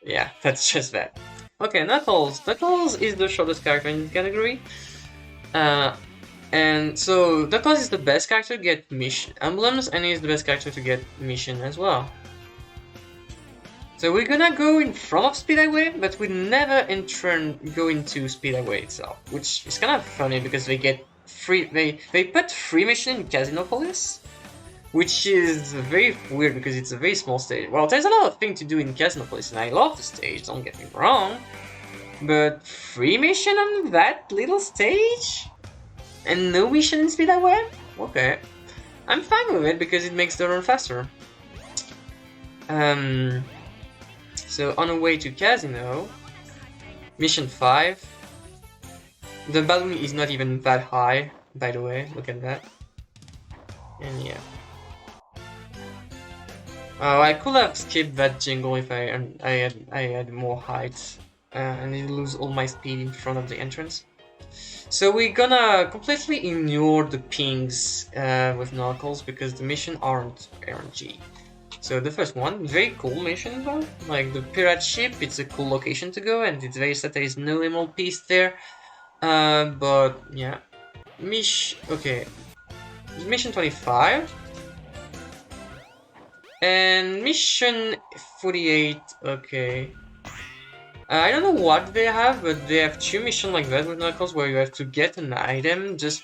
Yeah, that's just that. Okay, Knuckles. Knuckles is the shortest character in this category. And so, Knuckles is the best character to get mission emblems, and he's the best character to get mission as well. So we're gonna go in front of Speedway, but we never in turn go into Speedway itself, which is kind of funny because they get free. They put free mission in Casinopolis, which is very weird because it's a very small stage. Well, there's a lot of things to do in Casinopolis, and I love the stage. Don't get me wrong, but free mission on that little stage and no mission in Speedway? Okay, I'm fine with it because it makes the run faster. So on our way to Casino, mission 5. The balloon is not even that high, by the way, look at that. And yeah. Oh, I could have skipped that jingle if I had more height, and I lose all my speed in front of the entrance. So we're gonna completely ignore the pings with Knuckles because the mission aren't RNG. So the first one, very cool mission though, like the pirate ship, it's a cool location to go, and it's very sad there is no emerald piece there, but yeah. Okay, mission 25, and mission 48, okay. I don't know what they have, but they have two missions like that with Knuckles where you have to get an item just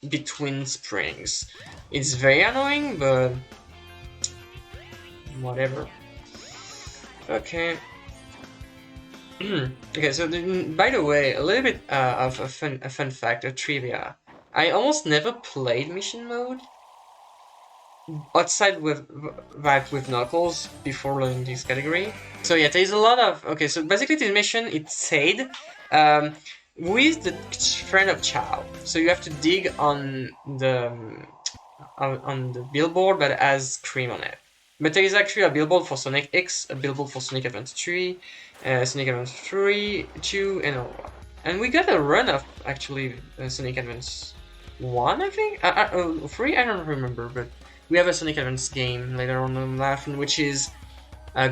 between springs. It's very annoying, but whatever. Okay. Okay, so by the way, a little bit of a fun fact, a trivia. I almost never played mission mode outside with Knuckles before learning this category. So yeah, there's a lot of... Okay, so basically this mission, it's SAD with the friend of Chow. So you have to dig on the billboard that has cream on it. But there is actually a billboard for Sonic X, a billboard for Sonic Advance 3, Sonic Advance 3, 2, and we got a run of actually Sonic Advance 1, I think? 3? I don't remember, but we have a Sonic Advance game later on in life, which is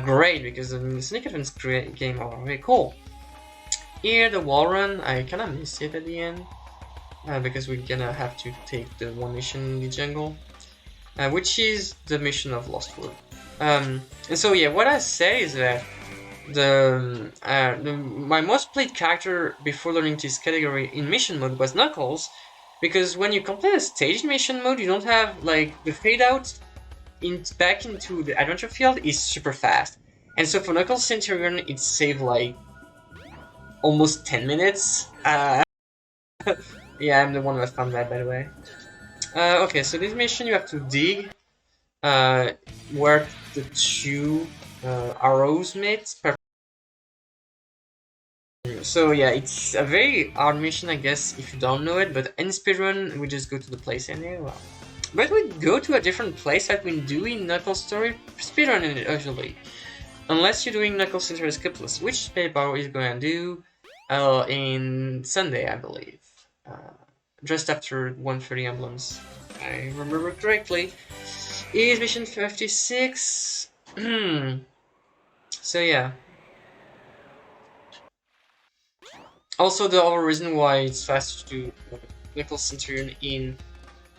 great because the Sonic Advance game are very cool. Here, the wall run, I kind of missed it at the end because we're gonna have to take the one mission in the jungle. which is the mission of Lost World. And so yeah, what I say is that my most played character before learning this category in mission mode was Knuckles, because when you complete a stage in mission mode, you don't have like the fade out back into the adventure field is super fast, and so for Knuckles Centurion it saved like almost 10 minutes. Yeah, I'm the one that found that, by the way. Okay, so this mission you have to dig where the two arrows meet. So yeah, it's a very hard mission, I guess, if you don't know it, but in speedrun, we just go to the place anyway. Well, but we go to a different place that we do in Knuckles Story speedrun usually. Unless you're doing Knuckles Century Skipless, which paper is going to do in Sunday, I believe. Just after 130 emblems, I remember correctly. Is mission 56. So yeah. Also, the other reason why it's fast to do Knuckles Centurion in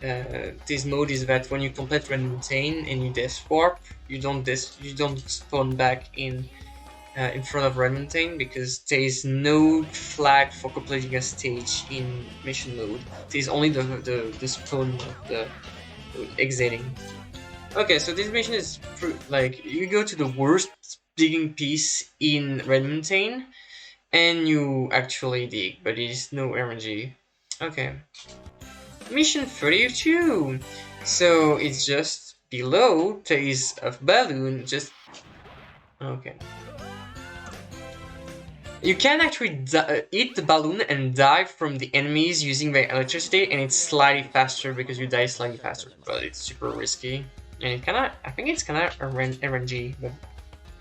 this mode is that when you complete Red Mountain and you death warp, you don't spawn back in front of Red Mountain, because there is no flag for completing a stage in mission mode. There is only the spawn of the exiting. Okay, so this mission is like you go to the worst digging piece in Red Mountain, and you actually dig, but it is no RNG. Okay. Mission 32! So it's just below, there is a balloon, just... Okay. You can actually eat the balloon and dive from the enemies using the electricity, and it's slightly faster because you die slightly faster, but it's super risky. And it kinda, I think it's kinda RNG, but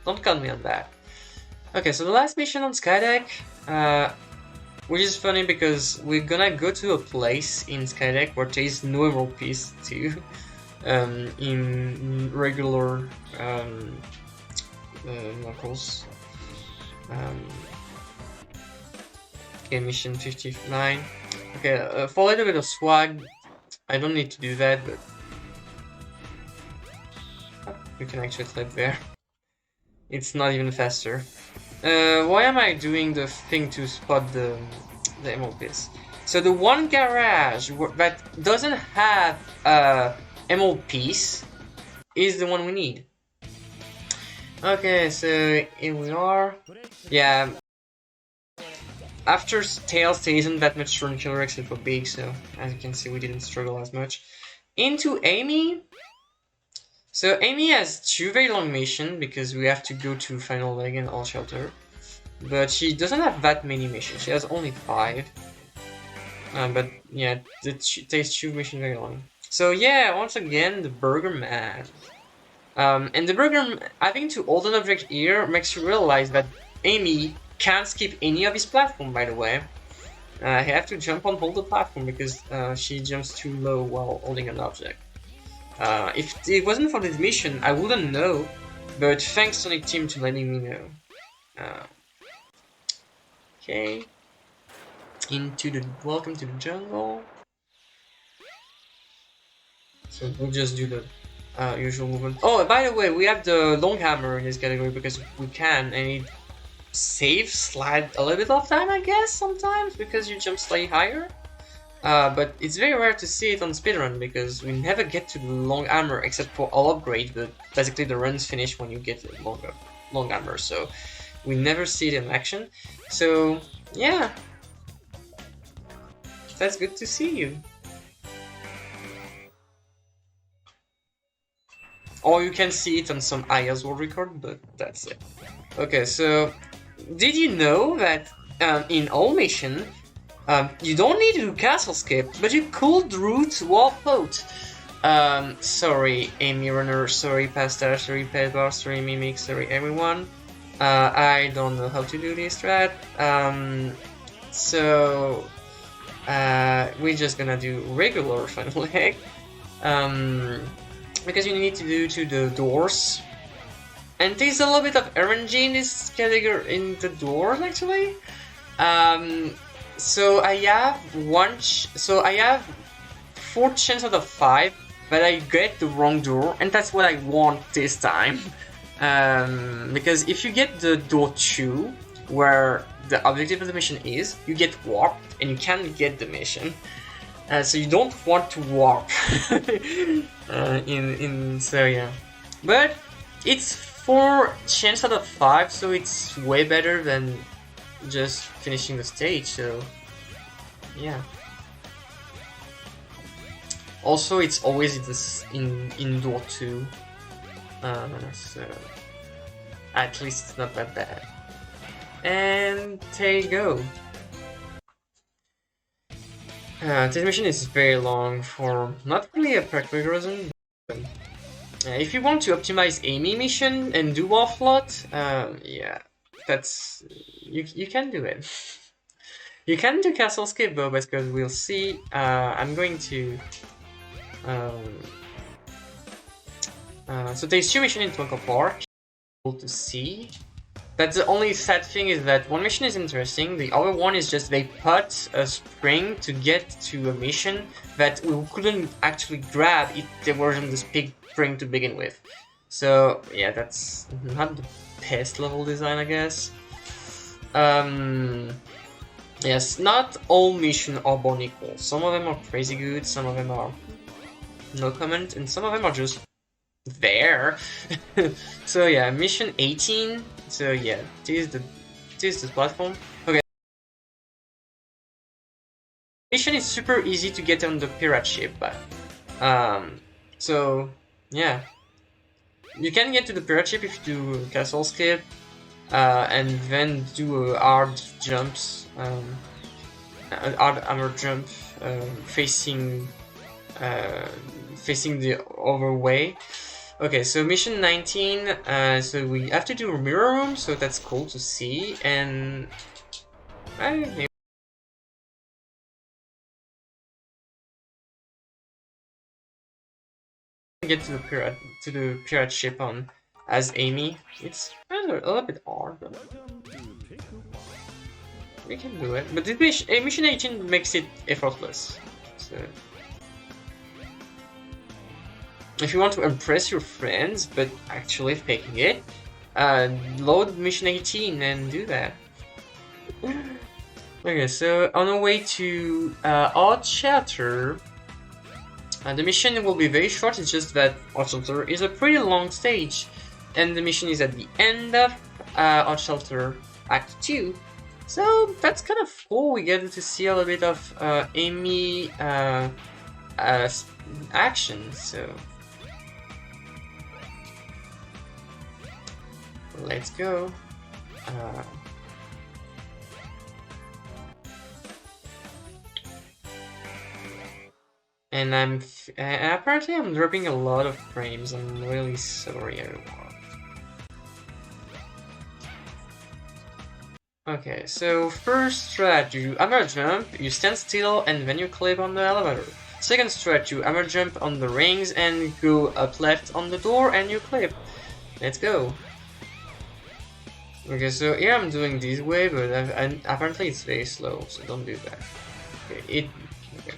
don't count me on that. Okay, so the last mission on Skydeck, which is funny because we're gonna go to a place in Skydeck where there is no emerald piece too, in regular Knuckles. Okay, mission 59. Okay, for a little bit of swag, I don't need to do that, but you can actually clip there. It's not even faster. Why am I doing the thing to spot the emerald piece? So the one garage that doesn't have a emerald piece is the one we need. Okay, so here we are. Yeah. After Tails, there isn't that much turn killer except for Big, so as you can see, we didn't struggle as much. Into Amy. So Amy has 2 very long missions because we have to go to Final Leg and All Shelter. But she doesn't have that many missions, she has only 5. But yeah, it takes 2 missions very long. So yeah, once again, the Burger Man. And the Burger, having to hold an object here makes you realize that Amy can't skip any of his platform, by the way. You have to jump on hold the platform because she jumps too low while holding an object. If it wasn't for this mission, I wouldn't know, but thanks Sonic Team to letting me know. Okay. Welcome to the jungle. So we'll just do the usual movement. Oh, by the way, we have the long hammer in this category because we can, and it slide a little bit of time, I guess, sometimes, because you jump slightly higher. But it's very rare to see it on speedrun because we never get to the long hammer except for all upgrade, but basically the run's finish when you get the long hammer, so we never see it in action. So yeah, that's good to see you. Or you can see it on some IA's world record, but that's it. Okay, so did you know that in all mission you don't need to do castle skip, but you could route wall float. Sorry, Amy Runner, sorry Pasta, sorry Pedbar, sorry Mimic, sorry everyone. I don't know how to do this strat. So we're just gonna do regular final leg. Because you need to do to the doors. And there's a little bit of RNG in this category, in the doors actually. So I have 4 chances out of 5 but I get the wrong door, and that's what I want this time. Because if you get the door 2, where the objective of the mission is, you get warped and you can't get the mission. So you don't want to warp. So yeah. But it's 4 chance out of 5, so it's way better than just finishing the stage, so yeah. Also, it's always this in door 2, so at least it's not that bad. And there you go. This mission is very long for not really a practical reason. But, if you want to optimize Amy mission and do offload, yeah, that's you can do it. You can do castle skip though, because we'll see. I'm going to. So there's 2 missions in Twinkle Park to see. That's the only sad thing, is that one mission is interesting, the other one is just they put a spring to get to a mission that we couldn't actually grab if there wasn't this big spring to begin with. So yeah, that's not the best level design, I guess. Yes, not all missions are born equal. Some of them are crazy good, some of them are no comment, and some of them are just there. So yeah, mission 18. So yeah, this is the platform. Okay. Mission is super easy to get on the pirate ship, but so yeah, you can get to the pirate ship if you do castle skip, and then do hard jumps, hard armor jump, facing the other way. Okay, so mission 19, so we have to do a mirror room, so that's cool to see, and I get to the pirate ship on as Amy. It's a little bit hard, but we can do it. But this mission 18 makes it effortless. So if you want to impress your friends, but actually faking it, load mission 18 and do that. Okay, so on our way to our shelter, the mission will be very short. It's just that our shelter is a pretty long stage, and the mission is at the end of our shelter Act 2. So that's kind of cool. We get to see a little bit of Amy action. So let's go. And apparently I'm dropping a lot of frames. I'm really sorry, everyone. Okay, so first strat, you hammer jump, you stand still, and then you clip on the elevator. Second strat, you hammer jump on the rings and go up left on the door, and you clip. Let's go. Okay, so here I'm doing this way, but apparently it's very slow, so don't do that. Okay, okay.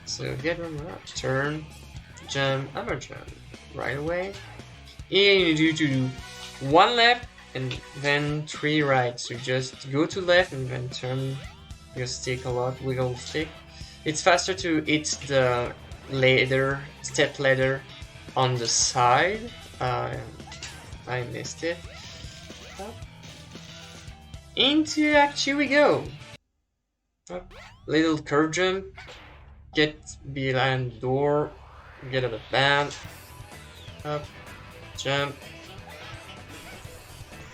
So get on up, turn, jump, hammer jump, right away. Here you need to do 1 left and then 3 right. So just go to left and then turn your stick a lot, wiggle stick. It's faster to hit the step ladder on the side. I missed it. Into Act 2 we go. Little curve jump. Get behind the door, get out of bound, up, jump.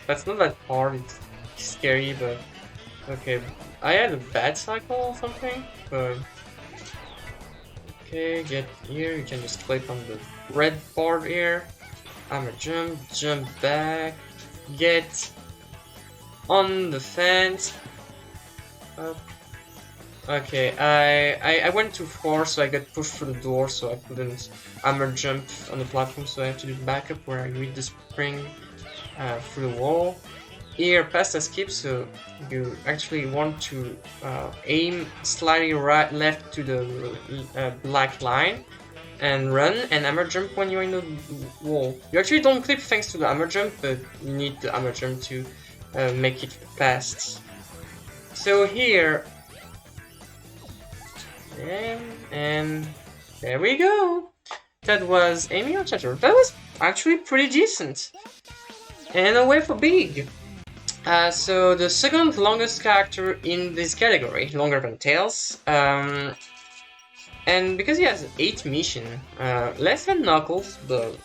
That's not that hard, it's scary, but okay. I had a bad cycle or something, but okay, get here, you can just click on the red part here. I'm a jump back, get on the fence, up. Okay, I went too far, so I got pushed through the door, so I couldn't hammer jump on the platform, so I have to do backup where I read the spring through the wall. Here, past escape, so you actually want to aim slightly left to the black line, and run, and hammer jump when you're in the wall. You actually don't clip thanks to the hammer jump, but you need the hammer jump to make it fast. So here, and there we go. That was Amy or Chatter. That was actually pretty decent, and a way for big. So the second longest character in this category, longer than Tails, and because he has 8 missions, less than Knuckles, but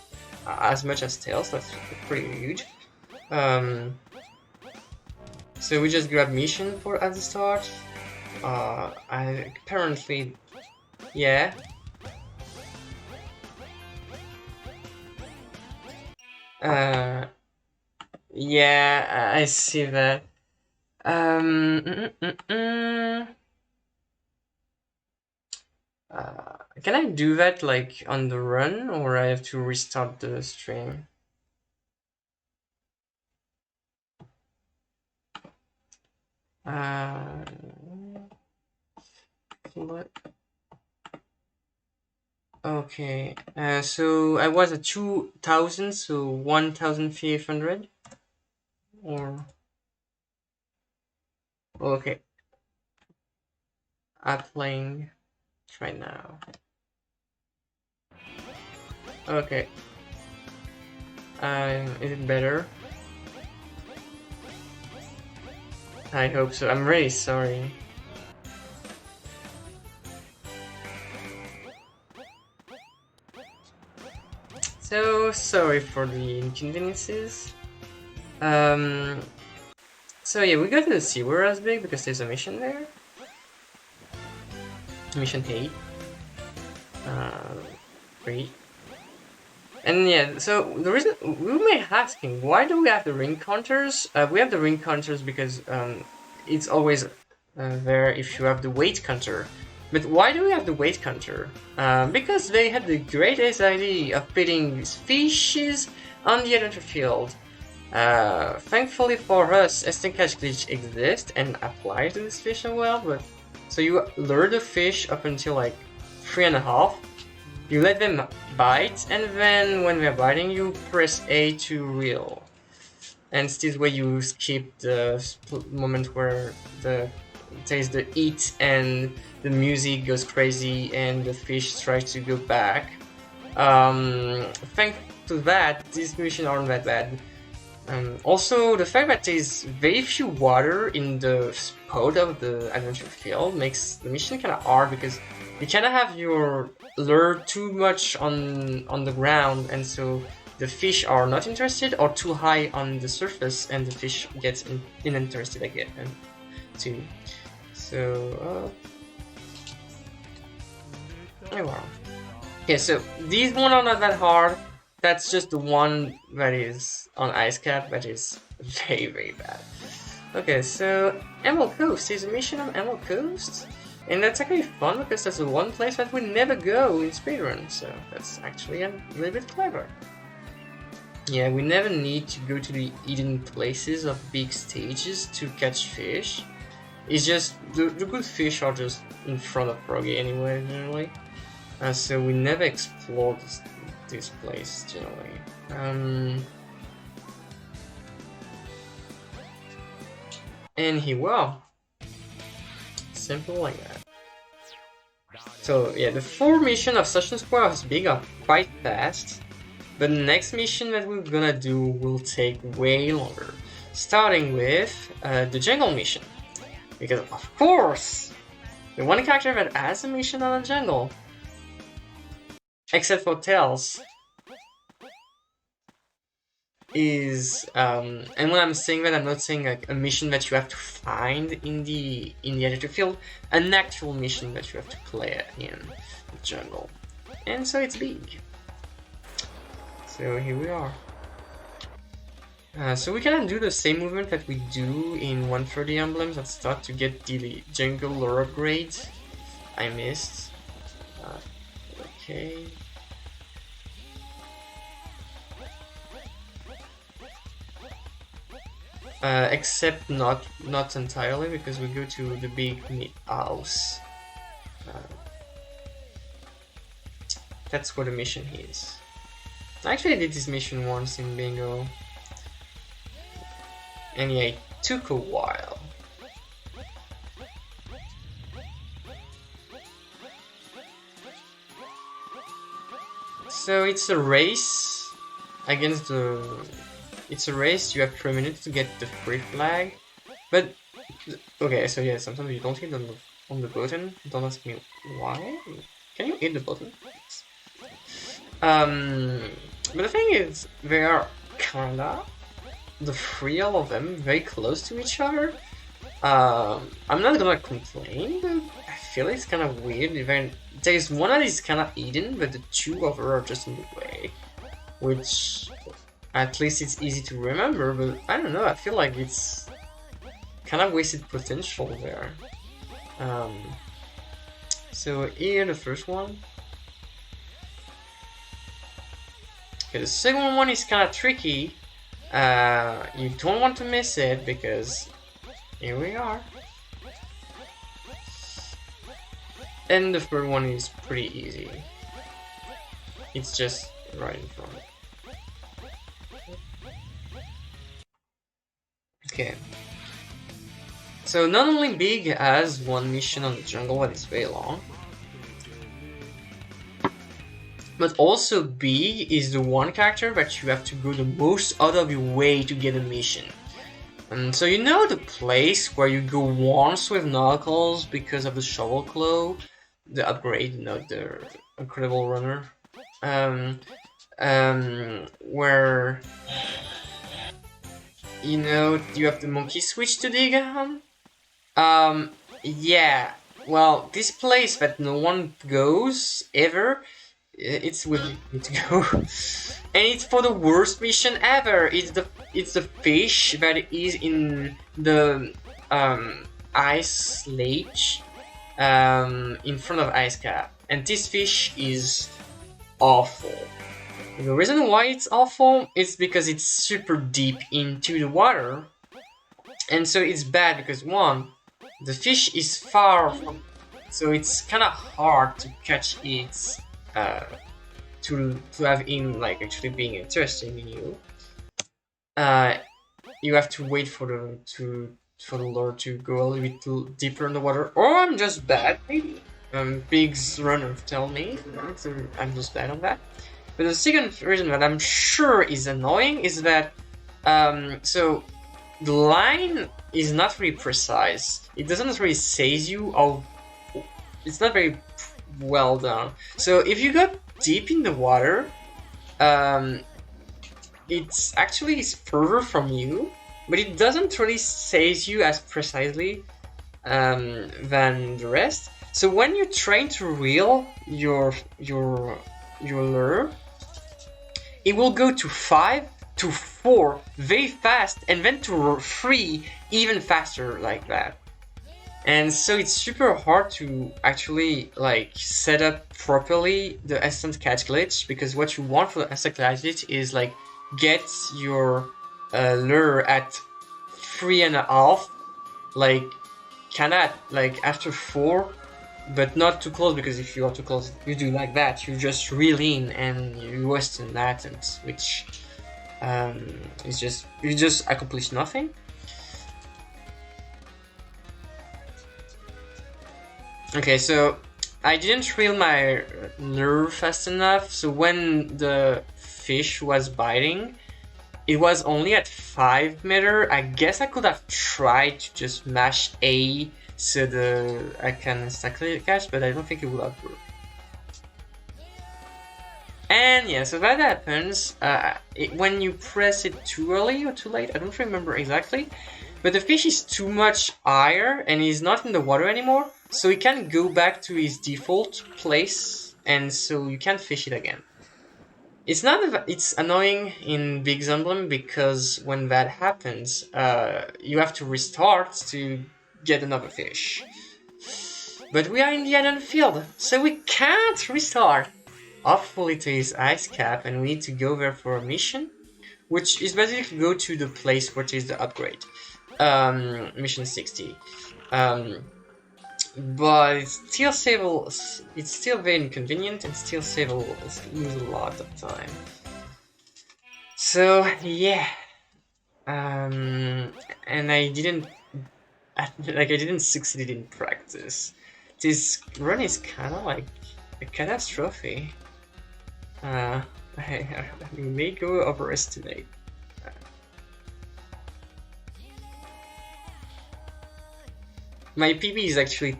as much as Tails, that's pretty huge. So we just grab mission for at the start. Apparently, yeah. Yeah, I see that. Can I do that like on the run, or I have to restart the stream? Okay, so I was at 2,000, so 1,500, or okay, I'm playing right now. Okay, is it better? I hope so. I'm really sorry. So sorry for the inconveniences. So yeah, we go to the sewer as big because there's a mission there. Mission 8. 3. And yeah, so the reason we may be asking, why do we have the ring counters? We have the ring counters because it's always there if you have the weight counter. But why do we have the weight counter? Because they had the greatest idea of putting fishes on the adventure field. Thankfully for us, instant catch glitch exists and applies to this fish as well. But so you lure the fish up until like 3.5. You let them bite, and then when they're biting, you press A to reel. And this way you skip the moment where there's the eat and the music goes crazy and the fish tries to go back. Thanks to that, these missions aren't that bad. Also, the fact that there's very few water in the spot of the adventure field makes the mission kind of hard because you kind of have your lure too much on the ground, and so the fish are not interested, or too high on the surface, and the fish gets uninterested again too. So, oh wow. Okay, so these one are not that hard. That's just the one that is on Ice Cap that is very, very bad. Okay, so Emerald Coast is a mission on Emerald Coast. And that's actually fun because that's the one place that we never go in speedrun, so that's actually a little bit clever. Yeah, we never need to go to the hidden places of big stages to catch fish. It's just, the good fish are just in front of Froggy anyway, generally. So we never explore this place, generally. And here we are. Simple like that. So yeah, the 4 mission of Session Square is big are quite fast, but the next mission that we're gonna do will take way longer. Starting with the jungle mission, because of course, the one character that has a mission on the jungle, except for Tails, is and when I'm saying that, I'm not saying like a mission that you have to find in the editor field, an actual mission that you have to play in the jungle, and so it's big. So here we are. So we can do the same movement that we do in 130 emblems at start to get the jungle lure upgrade. I missed. Okay. Except not entirely, because we go to the big meat house. that's where the mission is. Actually, I did this mission once in Bingo. And yeah, it took a while. So it's a race against the... It's a race, you have 3 minutes to get the free flag. But, okay, so yeah, sometimes you don't hit on the button. Don't ask me why. Can you hit the button? But the thing is, they are kinda, the three of them, very close to each other. I'm not gonna complain, but I feel it's kind of weird. Even there's one that is kind of hidden, but the two of them are just in the way. Which, at least it's easy to remember, but I don't know, I feel like it's kind of wasted potential there. So here, the first one. Okay, the second one is kind of tricky. You don't want to miss it because here we are. And the third one is pretty easy. It's just right in front. Okay. So not only Big has one mission on the jungle that is very long, but also Big is the one character that you have to go the most out of your way to get a mission. And so you know the place where you go once with Knuckles because of the Shovel Claw, the upgrade, not the Incredible Runner, where you know you have the monkey switch to dig on. Yeah, well, this place that no one goes ever, it's where you need to go, and it's for the worst mission ever. It's the fish that is in the ice lake, in front of Ice Cap, and this fish is awful. The reason why it's awful is because it's super deep into the water, and so it's bad because one, the fish is far from, so it's kind of hard to catch it, to have him like actually being interesting in you. You have to wait for the lure to go a little bit deeper in the water, or I'm just bad, maybe. Big's runner tell me, so I'm just bad on that. But the second reason that I'm sure is annoying is that, so the line is not really precise. It doesn't really say you how, it's not very well done. So if you go deep in the water, it's actually further from you, but it doesn't really say you as precisely than the rest. So when you try to reel your lure, it will go to 5 to 4 very fast, and then to 3 even faster like that. And so it's super hard to actually like set up properly the instant catch glitch, because what you want for the instant catch glitch is like get your lure at 3.5, like kinda like after 4, but not too close, because if you are too close, you do like that, you just reel in and you waste an attempt, which is just, you just accomplish nothing. Okay, so I didn't reel my lure fast enough, so when the fish was biting, it was only at 5 meter. I guess I could have tried to just mash A so I can instantly catch, but I don't think it would have worked. And yeah, so that happens when you press it too early or too late, I don't remember exactly, but the fish is too much higher and he's not in the water anymore, so he can go back to his default place, and so you can't fish it again. It's annoying in Big's Emblem, because when that happens, you have to restart to get another fish. But we are in the island field, so we can't restart. Hopefully to his ice cap, and we need to go there for a mission, which is basically go to the place where it is the upgrade. Mission 60. but it's still saveable. It's still very inconvenient and still saveable. Lose a lot of time. So yeah, and I didn't I didn't succeed in practice. This run is kind of like a catastrophe. I may go overestimate. My PB is actually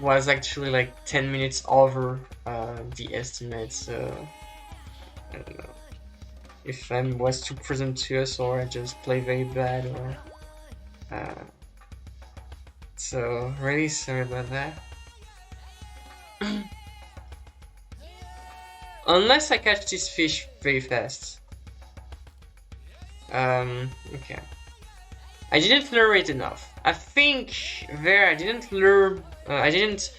was actually like 10 minutes over the estimate, so I don't know if I was too presumptuous or I just play very bad or so really sorry about that. Unless I catch this fish very fast. Okay. I didn't lure it enough. I think there I didn't lure. I didn't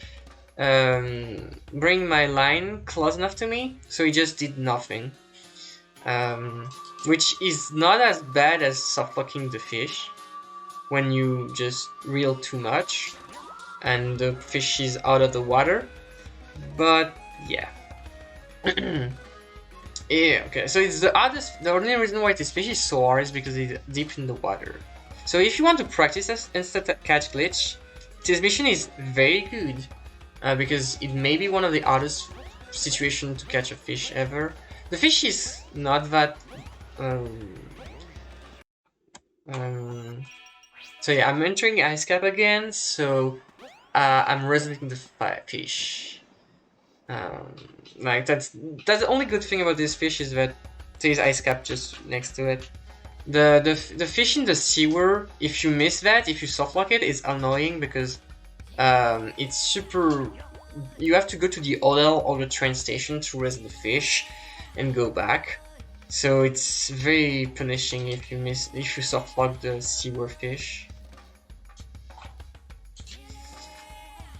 bring my line close enough to me, so it just did nothing. Which is not as bad as soft-locking the fish when you just reel too much and the fish is out of the water. But yeah. Yeah, okay, so it's the only reason why this fish is so hard is because it's deep in the water. So if you want to practice this instant catch glitch, this mission is very good because it may be one of the hardest situations to catch a fish ever. The fish is not that. So yeah, I'm entering ice cap again. So I'm resurrecting the fish. Like that's the only good thing about this fish is that there's ice cap just next to it. The fish in the sewer, if you miss that, if you softlock it, is annoying because it's super. You have to go to the hotel or the train station to rest the fish and go back. So it's very punishing if you softlock the sewer fish.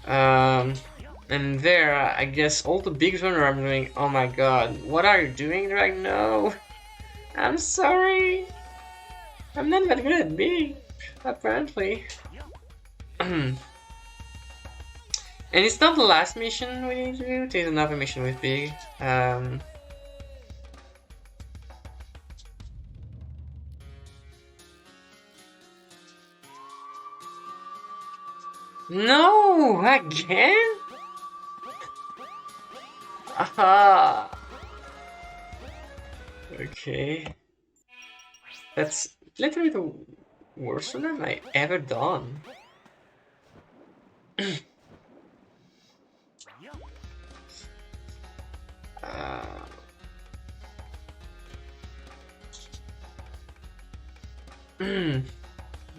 And there, I guess all the big ones I'm doing. Oh my god, what are you doing right now? I'm sorry. I'm not that good at big, apparently. And it's not the last mission we need to do. There's another mission with big. No, again? Aha. Okay. That's literally the worst one I ever done.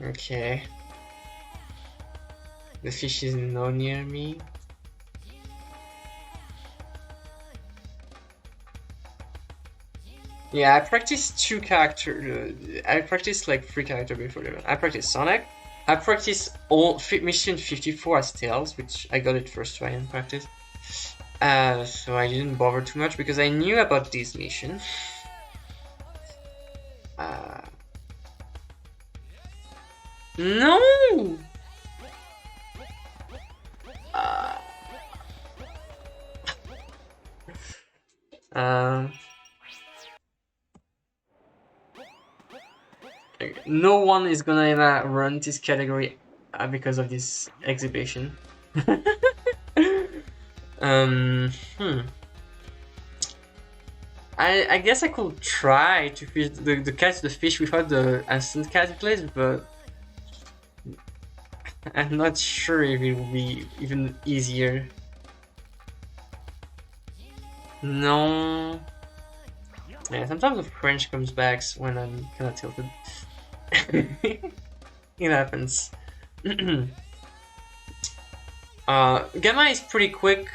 Okay. The fish is not near me. Yeah, I practiced 2 characters. I practiced like 3 characters before that. I practiced Sonic. I practiced all mission 54 as Tails, which I got it first try in practice. So I didn't bother too much because I knew about this mission. No! No one is gonna run this category because of this exhibition. I guess I could try to fish catch the fish without the instant catch glitch, but I'm not sure if it will be even easier. No. Yeah, sometimes the French comes back when I'm kinda tilted. It happens. Gamma is pretty quick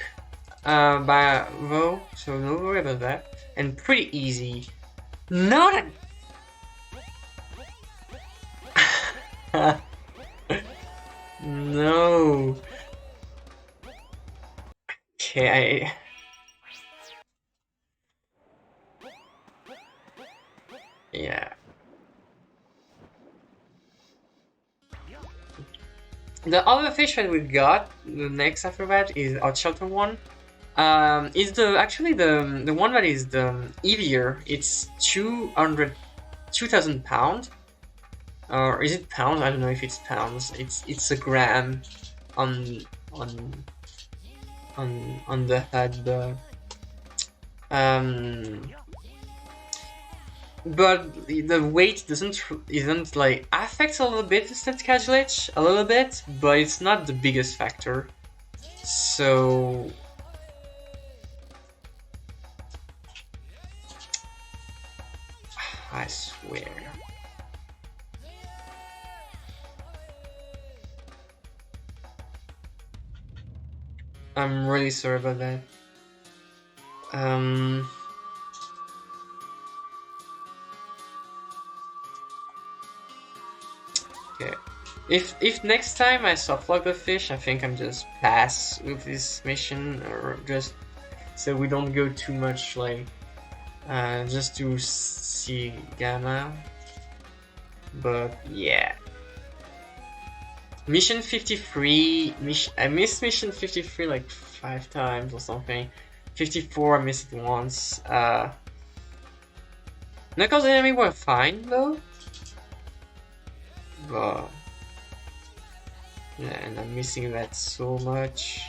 though, so no worry about that. And pretty easy. No! No! Okay, yeah. The other fish that we got, the next after that, is our shelter one. Is actually the one that is the heavier. It's 2,000 pounds, or is it pounds? I don't know if it's pounds. It's a gram on on the head. But the weight isn't like affects a little bit the stat calculate a little bit, but it's not the biggest factor. So I swear. I'm really sorry about that. Okay. If next time I softlock the fish, I think I'm just pass with this mission, or just so we don't go too much like just to see Gamma. But yeah. Mission 53, I missed mission 53 like 5 times or something. 54, I missed it once. Knuckles enemy were fine though. But yeah, and I'm missing that so much.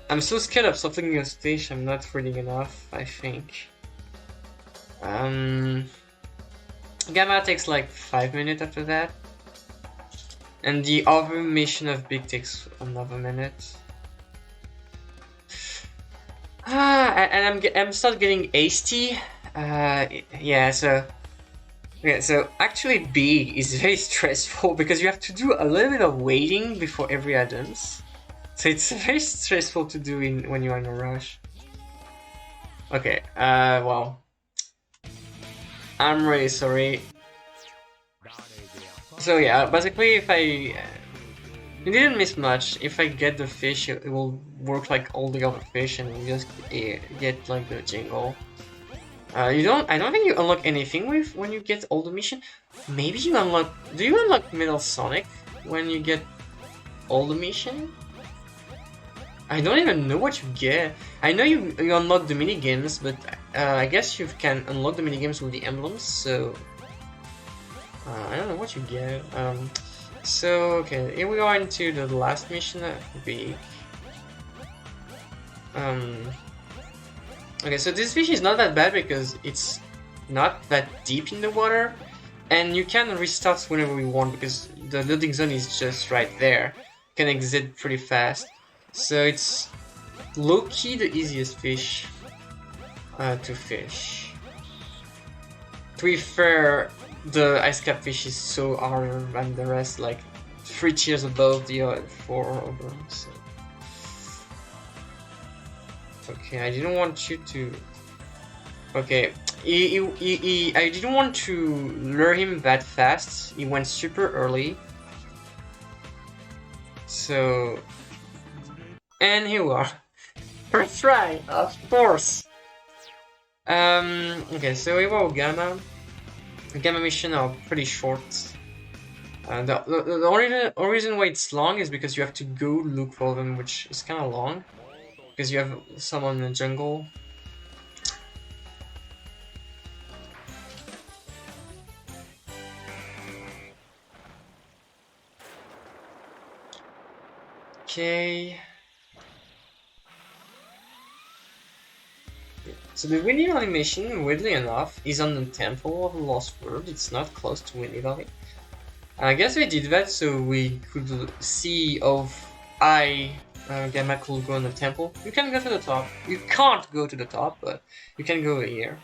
I'm so scared of something on stage, I'm not reading enough, I think. Gamma takes like 5 minutes after that. And the other mission of Big takes another minute. And I'm start getting hasty. Yeah, so actually B is very stressful because you have to do a little bit of waiting before every items. So it's very stressful to do when you're in a rush. Okay, well, I'm really sorry. So yeah, basically if you didn't miss much. If I get the fish, it will work like all the other fish and you just get like the jingle. I don't think you unlock anything with when you get all the mission. Maybe you unlock, do you unlock Metal Sonic when you get all the mission? I don't even know what you get. I know you unlock the mini games, but I guess you can unlock the mini games with the emblems, so I don't know what you get. So okay, here we are into the last mission that would be okay, so this fish is not that bad because it's not that deep in the water, and you can restart whenever you want because the loading zone is just right there. You can exit pretty fast, so it's low-key the easiest fish to fish. To be fair, the ice cap fish is so harder than the rest, like 3 tiers above the 4 of them. So. Okay, I didn't want you to. Okay, I didn't want to lure him that fast. He went super early. So, and here we are. First try, of course. Okay, so here we are, Gamma. The Gamma mission are pretty short. The only reason why it's long is because you have to go look for them, which is kind of long. Because you have someone in the jungle. Okay. So the Windy Valley mission, weirdly enough, is on the Temple of the Lost World. It's not close to Windy Valley. I guess we did that so we could see of Gamma could go on the temple. You can go to the top. You can't go to the top, but you can go here.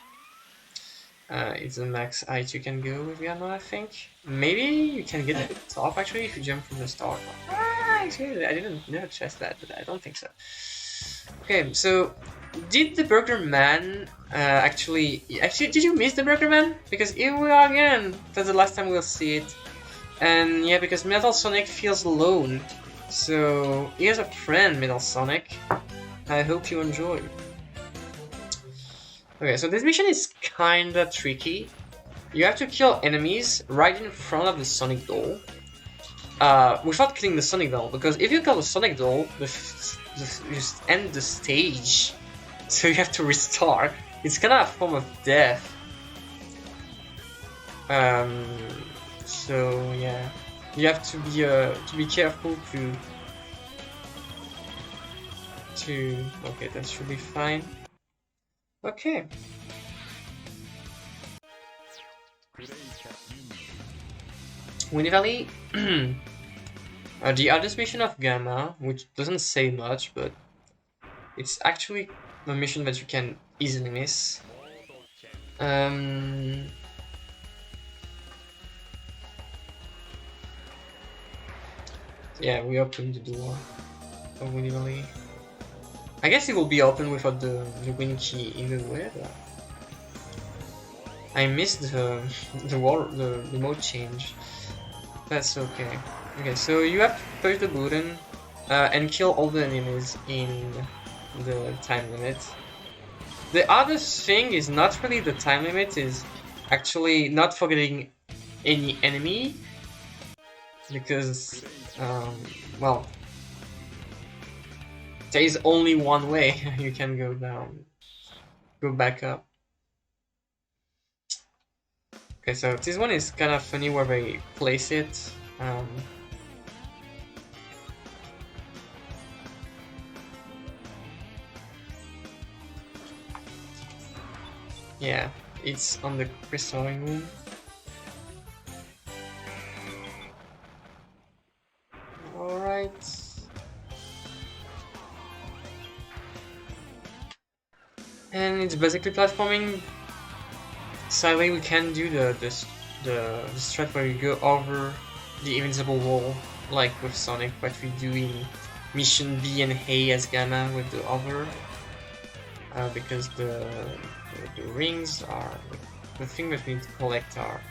It's the max height you can go with Gamma, I think. Maybe you can get to the top actually if you jump from the start. Actually, I never test that, but I don't think so. Okay, so did the Burger Man actually did you miss the Burger Man? Because here we are again. That's the last time we'll see it. And yeah, because Metal Sonic feels alone. So here's a friend, Metal Sonic. I hope you enjoy. Okay, so this mission is kinda tricky. You have to kill enemies right in front of the Sonic doll. without killing the Sonic Doll, because if you kill the Sonic Doll, you just end the stage, so you have to restart. It's kind of a form of death. So yeah, you have to be careful to. Okay, that should be fine. Okay. Winnie Valley. The others mission of Gamma, which doesn't say much, but it's actually a mission that you can easily miss. Yeah, we opened the door of Winnie Valley. I guess it will be open without the win key either way, but I missed the mode change. That's okay. Okay, so you have to push the button and kill all the enemies in the time limit. The other thing is not really the time limit, is actually not forgetting any enemy, because well, there is only one way you can go down, go back up. Okay, so this one is kind of funny where they place it. Yeah, it's on the crystalline room. Alright. And it's basically platforming. Sadly, we can't do the strat where you go over the invincible wall like with Sonic, but we do in Mission B and A as Gamma with the over, because the rings are the thing that we need to collect are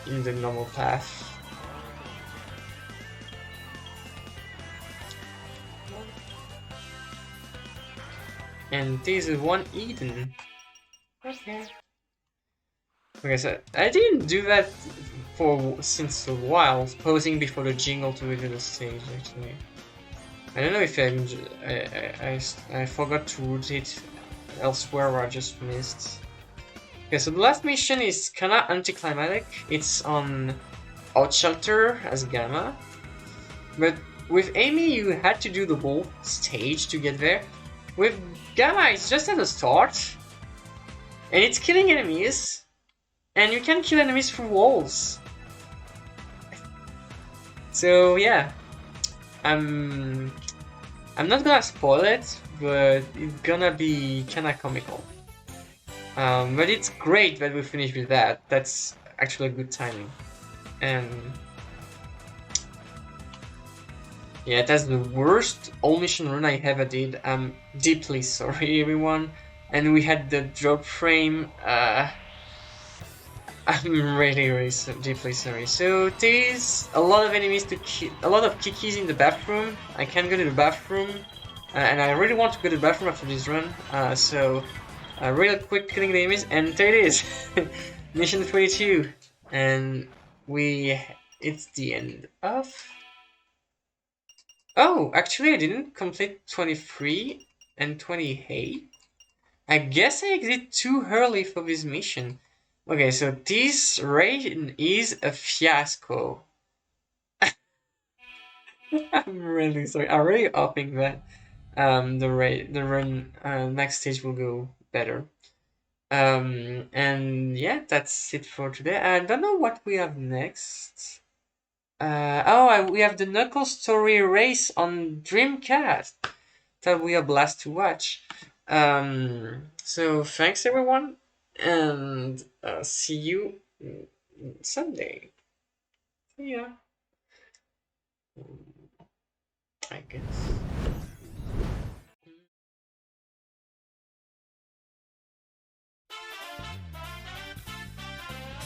in the normal path. And this is one Eden. Okay. Okay, so I didn't do that since a while, posing before the jingle to reveal the stage. Actually, I don't know if I forgot to rotate elsewhere or I just missed. Okay, so the last mission is kinda anticlimactic. It's on Out Shelter as Gamma, but with Amy you had to do the whole stage to get there. With Gamma, it's just at the start, and it's killing enemies, and you can kill enemies through walls. So yeah, I'm not gonna spoil it, but it's gonna be kinda comical. But it's great that we finished with that. That's actually good timing. And yeah, that's the worst all mission run I ever did. I'm deeply sorry, everyone. And we had the drop frame. I'm really deeply sorry. So there's a lot of enemies to kill, a lot of kikis in the bathroom. I can't go to the bathroom, and I really want to go to the bathroom after this run. So real quick killing the enemies, and there it is, mission 22, and it's the end of. Oh, actually, I didn't complete 23 and 28. I guess I exit too early for this mission. Okay, so this raid is a fiasco. I'm really sorry. I'm really hoping that the run next stage will go better. And yeah, that's it for today. I don't know what we have next. We have the Knuckle Story race on Dreamcast. That will be a blast to watch. So thanks everyone, and see you Sunday. Yeah, I guess.